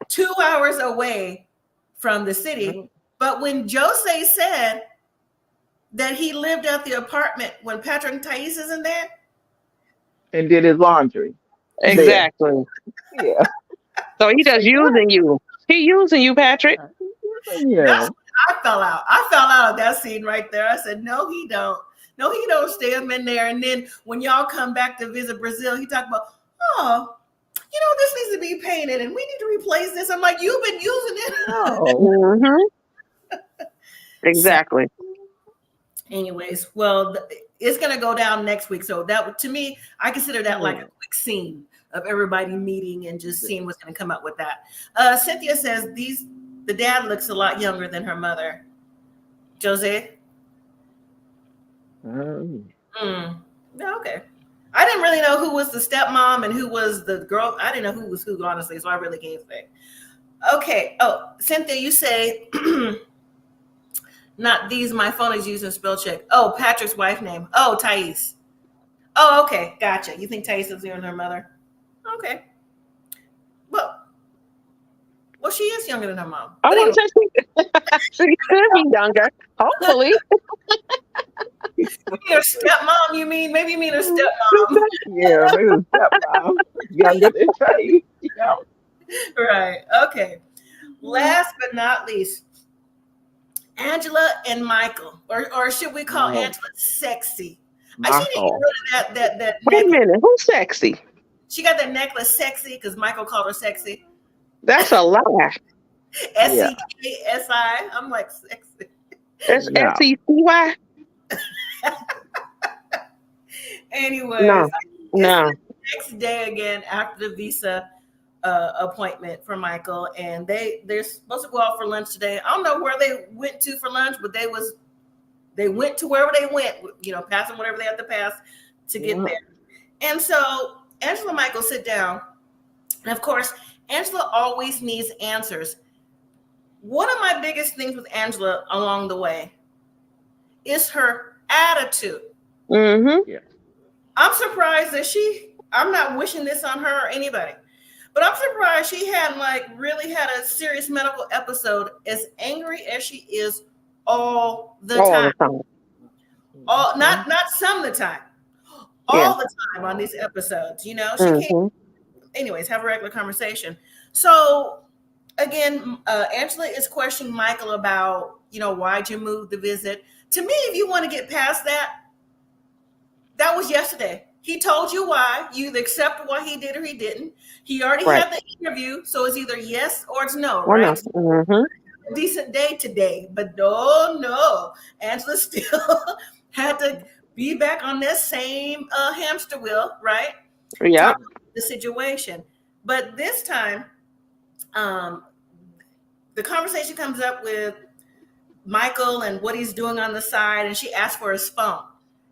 S1: 2 hours away from the city. But when Jose said that he lived at the apartment when Patrick and Taes isn't there,
S3: and did his laundry. There.
S2: Exactly.
S3: Yeah.
S2: So he just using you. He using you, Patrick.
S1: That's
S3: Yeah.
S1: I fell out. I fell out of that scene right there. I said, no, he don't. No, he don't stay him in there. And then when y'all come back to visit Brazil, he talked about, oh, this needs to be painted and we need to replace this. I'm like, you've been using it.
S3: No.
S2: Mm-hmm. Exactly.
S1: So, anyways, well, it's going to go down next week. So that, to me, I consider that like a quick scene of everybody meeting and just seeing what's going to come up with that. Cynthia says the dad looks a lot younger than her mother. Jose? Okay. I didn't really know who was the stepmom and who was the girl. I didn't know who was who, honestly, so I really can't say. Okay. Oh, Cynthia, you say, not these, my phone is using spell check. Oh, Patrick's wife name. Oh, Taes. Oh, okay. Gotcha. You think Taes is younger than her mother? Okay. Well, she is younger than her mom.
S2: I want to say she could be younger. Hopefully.
S1: Her stepmom, you mean? Maybe you mean her stepmom.
S3: Yeah, maybe the stepmom younger than Taes. Yeah.
S1: Right. Okay. Last but not least, Angela and Michael, or should we call Angela sexy? I see that.
S2: Wait a minute, who's sexy?
S1: She got that necklace sexy because Michael called her sexy.
S2: That's a lie.
S1: SEKSI. I'm like sexy.
S2: It's SECY.
S1: Anyway,
S2: No.
S1: The next day again after the visa appointment for Michael, and they're supposed to go out for lunch today. I don't know where they went to for lunch, but they went to wherever they went, passing whatever they had to pass to get there. And so Angela and Michael sit down, and of course, Angela always needs answers. One of my biggest things with Angela along the way is her attitude.
S2: Mm-hmm.
S3: Yeah.
S1: I'm surprised that I'm not wishing this on her or anybody, but I'm surprised she hadn't really had a serious medical episode, as angry as she is all the time. Not some of the time. All the time on these episodes, she can't, anyways, have a regular conversation. So again, Angela is questioning Michael about, why'd you move the visit? To me, if you want to get past that was yesterday. He told you why. You either accept what he did or he didn't. He already had the interview, so it's either yes or it's no, right? Decent day today, but no. Angela still had to be back on that same hamster wheel, right?
S2: Yeah.
S1: The situation. But this time, the conversation comes up with Michael and what he's doing on the side, and she asked for his phone.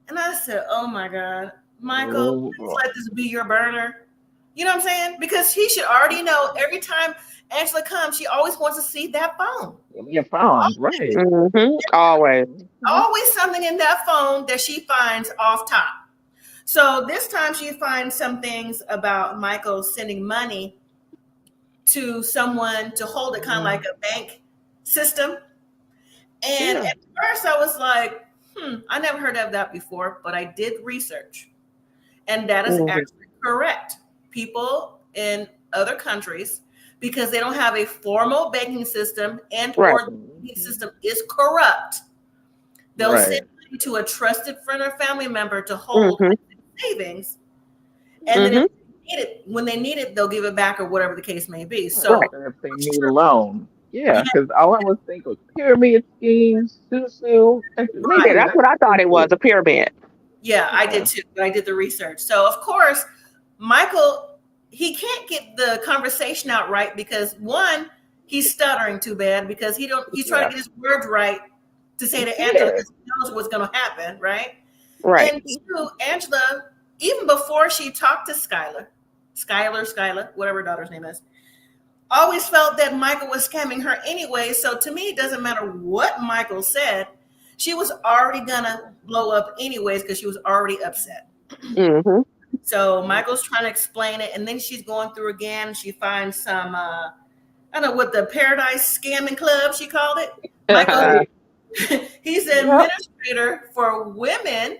S1: And I said, oh my God, Michael, please let this be your burner. You know what I'm saying? Because he should already know every time Angela comes, she always wants to see that phone.
S3: Your phone, right.
S2: Mm-hmm. Always
S1: something in that phone that she finds off top. So this time she finds some things about Michael sending money to someone to hold it, kind of like a bank system. And at first I was like, I never heard of that before, but I did research. And that is actually correct. People in other countries, because they don't have a formal banking system and or the banking system is corrupt, they'll send money to a trusted friend or family member to hold savings. And then when they need it, they'll give it back or whatever the case may be. So
S3: if they need a loan. Yeah, because all I was thinking was pyramid schemes, susu.
S2: That's what I thought it was, a pyramid.
S1: Yeah, I did too, but I did the research. So of course, Michael, he can't get the conversation out right because one, he's stuttering too bad because he's trying to get his words right to say to Angela because he knows what's going to happen, right?
S2: Right.
S1: And two, Angela, even before she talked to Skylar, whatever her daughter's name is, always felt that Michael was scamming her anyway. So to me, it doesn't matter what Michael said. She was already going to blow up anyways because she was already upset. So Michael's trying to explain it. And then she's going through again. She finds some, I don't know what the Paradise Scamming Club, she called it. Michael, he's an administrator for women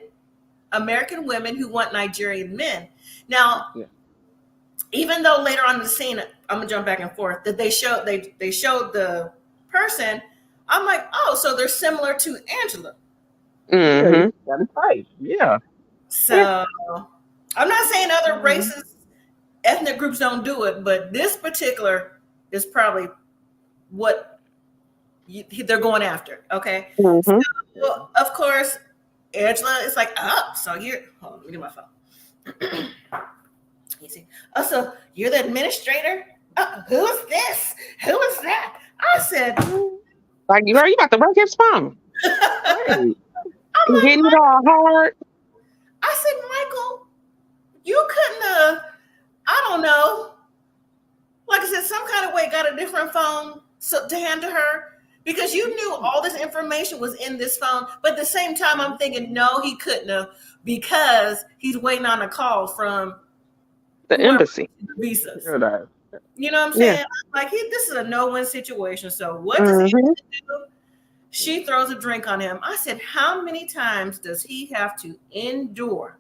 S1: American women who want Nigerian men. Now, even though later on in the scene, I'm gonna jump back and forth, that they showed the person, I'm like, oh, so they're similar to Angela.
S3: Yeah, got a type. Yeah.
S1: So I'm not saying other races, ethnic groups don't do it, but this particular is probably what they're going after. Okay. So, well, of course, Angela is like, oh, so you're, hold on, let me get my phone. You see, oh, so you're the administrator? Who is this? Who is that? I said,
S2: like, girl, you about to break his phone.
S3: Right.
S1: I'm like,
S2: Hitting it all hard.
S1: I said, Michael, you couldn't have, I don't know, like I said, some kind of way got a different phone to hand to her, because you knew all this information was in this phone. But at the same time, I'm thinking, no, he couldn't have, because he's waiting on a call from
S2: the embassy.
S1: Visas.
S3: Sure.
S1: You know what I'm saying?
S2: Yeah.
S1: Like, this is a no-win situation. So what does he do? She throws a drink on him. I said, how many times does he have to endure?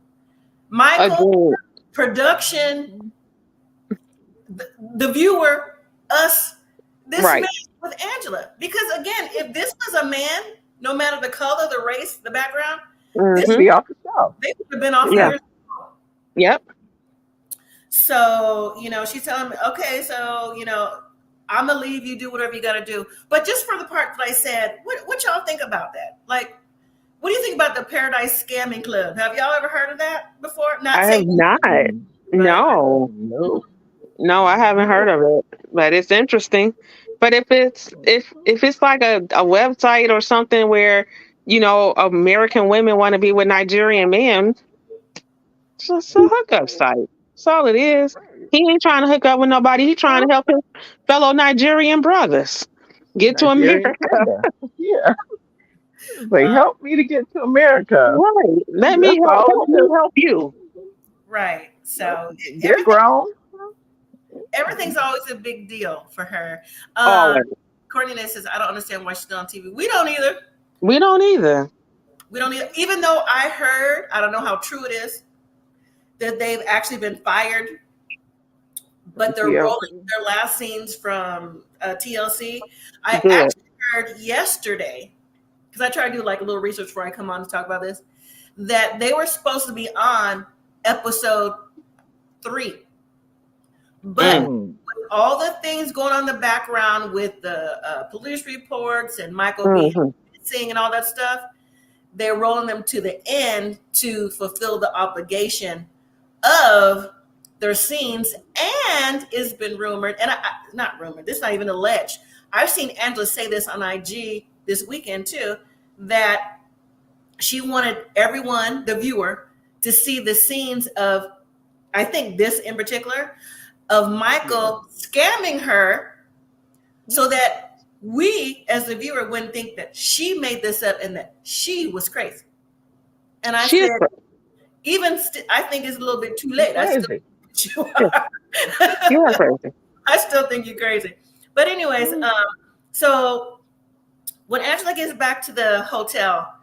S1: Michael, production, the viewer, us, this man with Angela. Because again, if this was a man, no matter the color, the race, the background,
S3: this would be off the show.
S1: They would have been off years ago.
S2: Yep.
S1: So, she's telling me, okay, so, I'm going to leave you, do whatever you got to do. But just for the part that I said, what y'all think about that? Like, what do you think about the Paradise Scamming Club? Have y'all ever heard of that before?
S2: I have not. No, I haven't heard of it, but it's interesting. But if it's like a website or something where, American women want to be with Nigerian men, it's just a hookup site. That's all it is. He ain't trying to hook up with nobody. He's trying to help his fellow Nigerian brothers get to America.
S3: Yeah. Like, help me to get to America.
S2: Right. Let me help you.
S1: Right. So
S3: they're grown.
S1: Everything's always a big deal for her. Courtney says, I don't understand why she's still on TV. We don't either.
S2: We don't either.
S1: Even though I heard, I don't know how true it is, that they've actually been fired, but they're rolling their last scenes from TLC. I actually heard yesterday, because I try to do like a little research before I come on to talk about this, that they were supposed to be on episode 3. But with all the things going on in the background with the police reports and Michael being missing and all that stuff, they're rolling them to the end to fulfill the obligation of their scenes. And it's been rumored, and not rumored, this is not even alleged. I've seen Angela say this on IG this weekend too, that she wanted everyone, the viewer, to see the scenes of, I think this in particular, of Michael scamming her, so that we as the viewer wouldn't think that she made this up and that she was crazy. And I said, I think it's a little bit too late. I still think you're crazy. But anyways, so when Angela gets back to the hotel,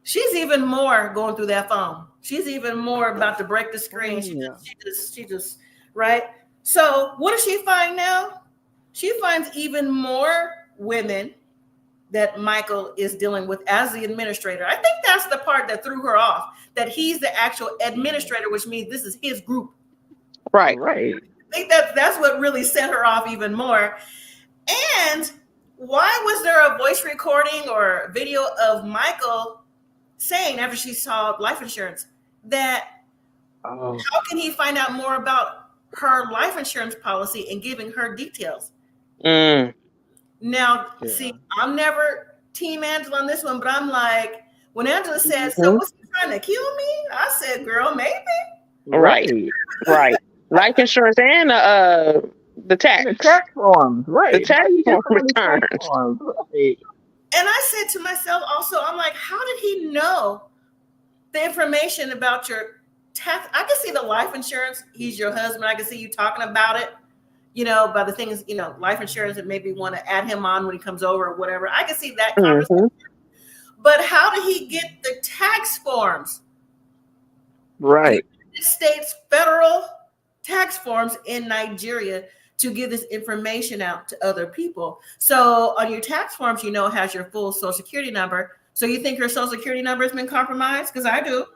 S1: she's even more going through that phone. She's even more about to break the screen. She just right. So what does she find now? She finds even more women that Michael is dealing with as the administrator. I think that's the part that threw her off, that he's the actual administrator, which means this is his group.
S2: Right.
S1: I think that's what really set her off even more. And why was there a voice recording or video of Michael saying, after she saw life insurance, that how can he find out more about her life insurance policy and giving her details? Now, see, I'm never team Angela on this one, but I'm like, when Angela said, so was he trying to kill me? I said, girl, maybe.
S2: Right. Life insurance and the tax.
S3: The tax forms, right.
S2: The tax form returns.
S1: And I said to myself also, I'm like, how did he know the information about your tax? I can see the life insurance. He's your husband. I can see you talking about it, by the things, life insurance, and maybe want to add him on when he comes over or whatever. I can see that conversation. But how did he get the tax forms?
S3: Right.
S1: United States federal tax forms in Nigeria to give this information out to other people. So on your tax forms, it has your full social security number. So you think your social security number has been compromised? Because I do.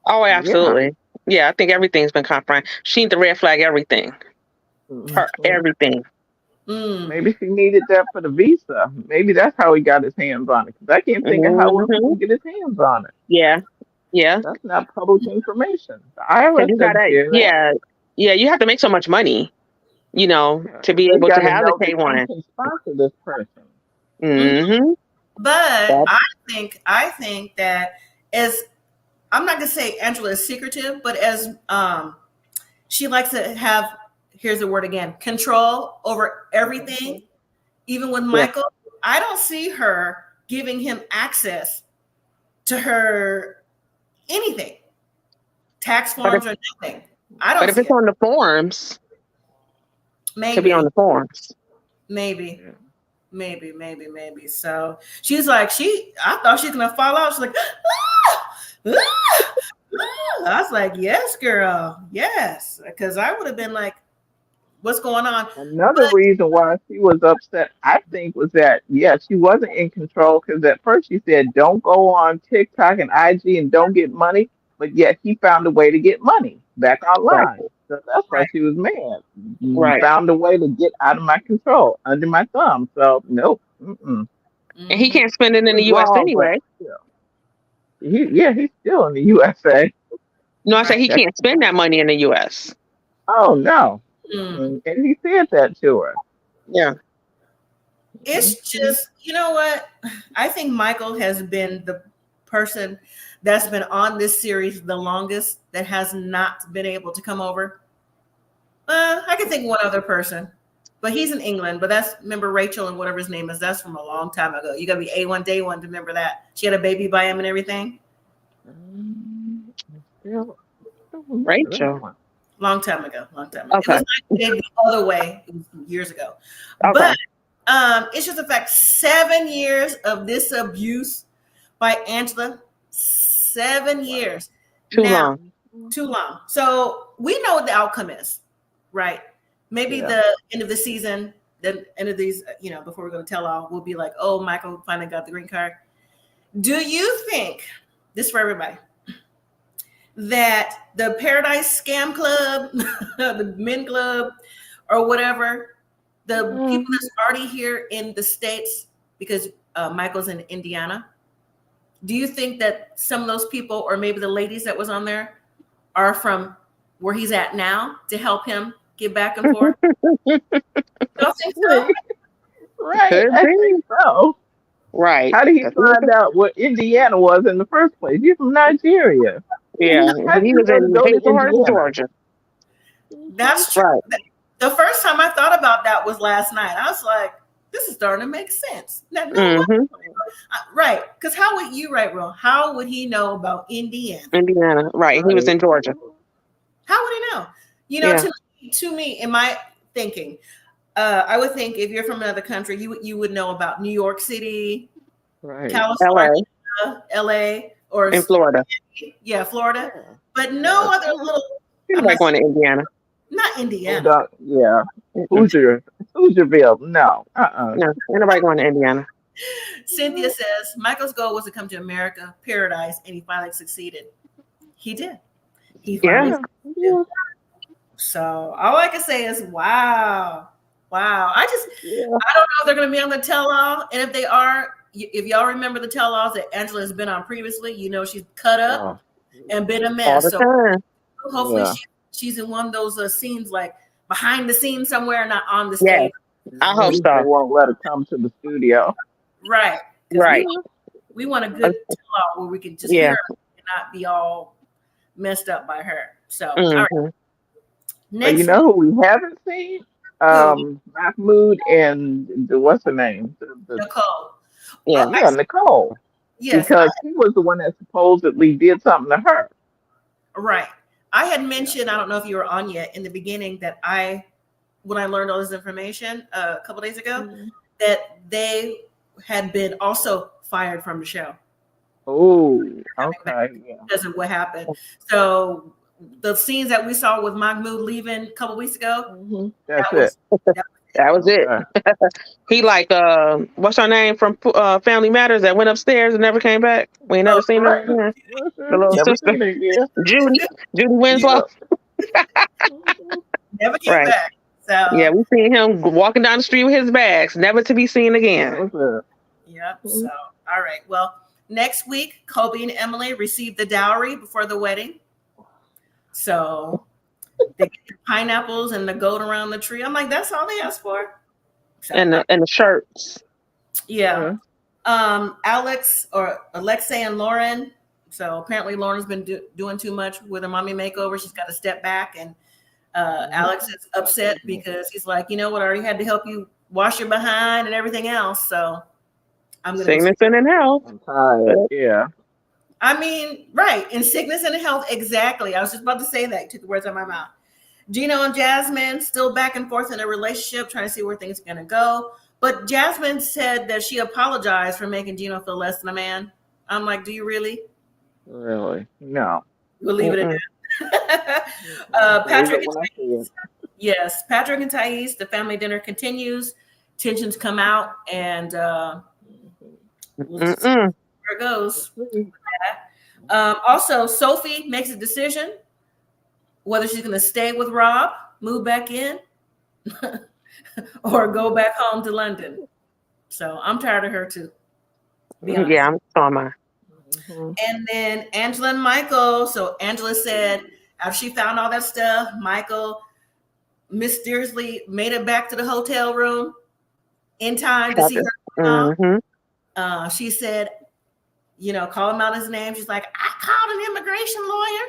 S2: Oh,
S3: Yeah.
S2: absolutely. Yeah, I think everything's been compromised. She need to red flag everything.
S3: Mhm.
S2: Her everything.
S3: Maybe she needed that for the visa. Maybe that's how he got his hands on it. Because I can't think of how else he
S2: Hmm.
S3: can get his hands on it.
S2: Yeah, yeah.
S3: That's not public information. The
S2: Because
S3: IRS
S2: you
S3: doesn't
S2: gotta,
S3: share that.
S2: yeah, yeah. You have to make so much money,
S3: Yeah.
S2: to be
S3: They
S2: able to
S3: got to
S2: have the
S3: know that you
S2: K1.
S3: can sponsor this person.
S2: Mm-hmm.
S1: But
S2: That,
S1: I think that as I'm not gonna say Angela is secretive, but as she likes to have, here's the word again, control over everything, even with
S2: yeah.
S1: Michael. I don't see her giving him access to her anything, tax
S2: But if
S1: forms or nothing. I
S2: but
S1: don't
S2: if
S1: see
S2: it's
S1: it.
S2: on the forms, to be on
S1: Maybe,
S2: the forms.
S1: maybe,
S3: Yeah.
S1: maybe. So she's like, I thought she was gonna fall out. She's like, ah, ah, ah. I was like, yes, girl, yes, because I would have been like, what's going on?
S3: Another
S1: But
S3: reason why she was upset, I think, was that, yeah, she wasn't in control because at first she said, don't go on TikTok and IG and don't get money. But yet he found a way to get money back
S2: Right,
S3: online. So that's why
S1: right.
S3: she was mad. You
S2: right.
S3: found a way to get out of my control, under my thumb. So, nope. Mm-mm.
S2: And he
S1: Mm-hmm.
S2: can't spend it
S3: He
S2: in the
S3: was
S2: U.S.
S3: wrong, but
S2: anyway.
S3: still. He's still in the USA.
S2: No, I said
S1: Right.
S2: he
S3: Check
S2: can't
S3: it
S2: spend
S3: out.
S2: that money in the U.S.
S3: Oh, no.
S1: Mm.
S3: Mm-mm. And he said that to her.
S2: Yeah.
S1: It's
S3: Mhm.
S1: just, you know what? I think Michael has been the person that's been on this series the longest that has not been able to come over. I can think one other person, but he's in England. But remember Rachel and whatever his name is. That's from a long time ago. You got to be A1 day one to remember that. She had a baby by him and everything.
S3: I still remember that
S2: Rachel.
S3: one.
S1: Long time ago. It
S2: Okay.
S1: was like the other way. It was years ago.
S2: Okay.
S1: But it's just the fact 7 years of this abuse by Angela. 7
S3: Wow.
S1: years.
S2: Too
S1: Now,
S2: long.
S1: too long. So we know what the outcome is, right? Maybe
S3: Yeah.
S1: the end of the season, the end of these, before we're going to tell all, we'll be like, oh, Michael finally got the green card. Do you think, this for everybody, that the Paradise Scam Club, the Men Club, or whatever, the people
S3: Mm.
S1: that's already here in the States, because Michael's in Indiana, do you think that some of those people, or maybe the ladies that was on there, are from where he's at now to help him get back and forth? Don't think so?
S3: Right. Right.
S2: Could
S3: I
S2: be.
S3: think so.
S2: Right.
S3: How did he find out what Indiana was in the first place? He's from Nigeria.
S2: Yeah.
S3: How did
S2: He
S3: you
S2: was
S3: know to
S2: in
S3: go to
S2: Hazelhurst,
S3: Indiana?
S2: Georgia.
S3: Mhm.
S1: That's true.
S2: Right.
S1: The first time I thought about that was last night. I was like, this is starting to make sense. Now, no, what?
S2: Mm-hmm.
S1: Right. Because how would you, right, Ron? How would he know about Indiana?
S2: Indiana. Right. He was
S3: Right.
S2: in Georgia.
S1: How would he know?
S2: Yeah.
S1: To me, in my thinking, I would think if you're from another country, you would know about New York City,
S3: Right.
S1: California,
S2: LA
S1: LA, or
S2: in Florida.
S1: yeah, Florida,
S3: Yeah.
S1: but
S3: Yeah.
S1: no other little. I'm
S2: Anybody
S1: not
S2: going to Indiana?
S1: not
S3: Oh,
S1: Indiana.
S3: yeah.
S2: Mm-mm.
S3: Hoosierville. No. Uh-uh.
S2: No. Anybody going to Indiana?
S1: Cynthia says Michael's goal was to come to America, paradise, and he finally succeeded. He did. He finally
S2: Yeah.
S3: Yeah.
S1: did.
S3: Yeah.
S1: So all I can say is, wow.
S3: Yeah.
S1: I don't know if they're going to be on the tell-all, and if they are, if y'all remember the tell-alls that Angela has been on previously, she's cut up
S3: Oh,
S1: and been a
S2: All
S1: mess.
S2: the
S1: So
S2: time.
S1: hopefully
S3: yeah.
S1: she's in one of those scenes, like behind the scenes somewhere, not on the
S2: Yeah.
S1: stage.
S2: I hope
S3: Mhm. They
S2: so.
S3: won't let her come to the studio.
S1: Right. Because
S2: Right.
S1: we want a good tell-all where we can just hear
S2: Yeah.
S1: her and not be all messed up by her. So, all right.
S2: Mm-hmm.
S3: But you
S1: Next
S3: know
S1: week,
S3: who we haven't seen?
S1: who?
S3: Mahmoud and what's her name?
S1: Nicole.
S2: Yeah.
S3: Yeah, Nicole.
S1: Yes,
S3: Because he was the one that supposedly did something to her.
S1: right. I had
S3: Yeah.
S1: mentioned, I don't know if you were on yet in the beginning, that when I learned all this information a couple days ago,
S3: Mhm.
S1: that they had been also fired from the show.
S3: Oh, okay, yeah.
S1: Because of what happened. So the scenes that we saw with Mahmoud leaving a couple weeks ago,
S3: That's
S1: that was
S3: it.
S2: That was it.
S3: Okay.
S2: He like what's her name from Family Matters that went upstairs and never came back. We ain't never seen her
S3: Right.
S2: again. The little
S3: Never
S2: sister,
S3: seen it again.
S2: Judy Winslow.
S1: never came
S2: Right.
S1: back. So
S2: Yeah, we seen him walking down the street with his bags, never to be seen again.
S3: That was
S1: yep. So all right. Well, next week, Kobe and Emily received the dowry before the wedding. So they get the pineapples and the goat around the tree. I'm like, that's all they asked for. So,
S2: And the shirts.
S1: yeah. Alex or Alexi and Loren. So apparently Lauren's been doing too much with her mommy makeover. She's got to step back, and Alex is upset because he's like, you know what? I already had to help you wash your behind and everything else. So I'm going to
S2: Sickness and in health.
S3: I'm tired. Yeah.
S1: I mean, right. In sickness and in health. Exactly. I was just about to say that. You took the words out of my mouth. Gino and Jasmine still back and forth in a relationship, trying to see where things are going to go. But Jasmine said that she apologized for making Gino feel less than a man. I'm like, do you really?
S3: Really? No.
S1: We'll leave it at that. Patrick and yes, Patrick and Taes, the family dinner continues. Tensions come out, and we'll just see where it goes. Also, Sophie makes a decision whether she's going to stay with Rob, move back in, or go back home to London. So I'm tired of her too.
S2: Yeah, I'm talking about.
S1: And then Angela and Michael. So Angela said after she found all that stuff, Michael mysteriously made it back to the hotel room in time to see her. She said, call him out his name. She's like, I called an immigration lawyer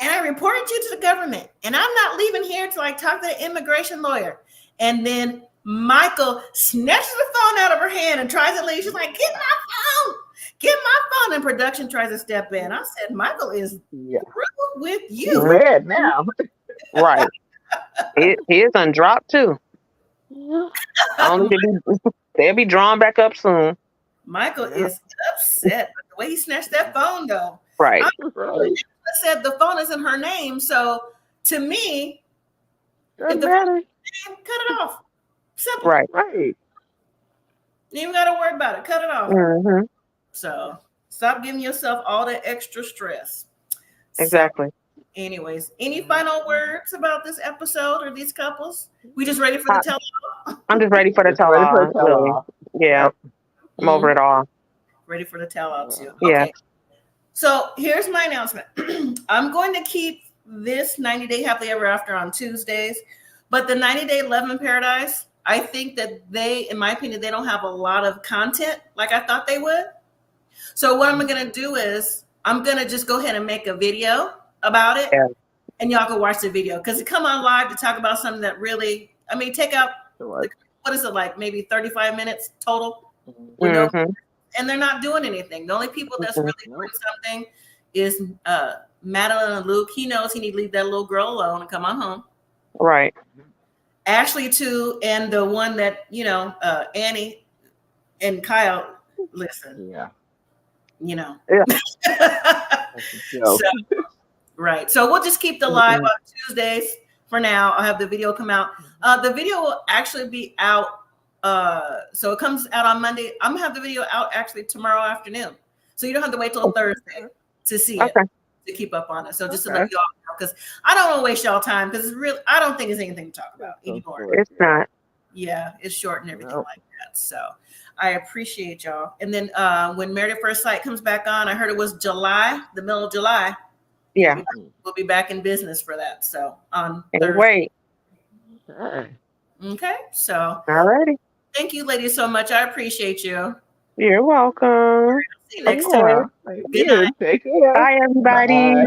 S1: and I reported you to the government, and I'm not leaving here to talk to the immigration lawyer. And then Michael snatches the phone out of her hand and tries to leave. She's like, get my phone. And production tries to step in. I said, Michael is through with you.
S3: Red now.
S2: Right. His undropped too. They'll be drawn back up soon.
S1: Michael is upset with the way he snatched that phone, though.
S2: Right.
S1: I said the phone is in her name, so to me,
S3: Doesn't matter.
S1: Cut it off. Simple.
S2: Right.
S1: You ain't got to worry about it. Cut it off.
S2: Mm-hmm.
S1: So stop giving yourself all that extra stress.
S2: Exactly.
S1: So, anyways, any final words about this episode or these couples? We just ready for the tell-all?
S2: I'm just ready for the tell-all. Really. Yeah. I'm over it all.
S1: Ready for the tell-all too.
S2: Yeah.
S1: Okay. So here's my announcement. I'm going to keep this 90-day happily ever after on Tuesdays, but the 90-day Love in Paradise, I think that in my opinion, they don't have a lot of content like I thought they would. So what I'm going to do is I'm going to just go ahead and make a video about it, and y'all can watch the video because it come on live to talk about something that really, take out, what is it, maybe 35 minutes total? And they're not doing anything. The only people that's really doing something is Madeline and Luke. He knows he need to leave that little girl alone and come on home.
S2: Right.
S1: Ashley too, and the one that Annie and Kyle. Listen.
S3: Yeah.
S1: So, right. So we'll just keep the live on Tuesdays for now. I'll have the video come out. The video will actually be out. So it comes out on Monday. I'm gonna have the video out actually tomorrow afternoon, so you don't have to wait till Thursday to see it to keep up on it. So just to let y'all know, because I don't want to waste y'all time because it's really, I don't think it's anything to talk about anymore.
S2: It's not.
S1: Yeah, it's short and everything like that. So I appreciate y'all. And then when Married at First Sight comes back on, I heard it was July, the middle of July.
S2: Yeah,
S1: we'll be back in business for that. So on
S2: Thursday.
S1: Okay. So
S2: alrighty.
S1: Thank you, ladies, so much. I appreciate you.
S2: You're welcome.
S1: See you next time.
S3: Good night.
S2: Take care. Bye, everybody.
S3: Bye.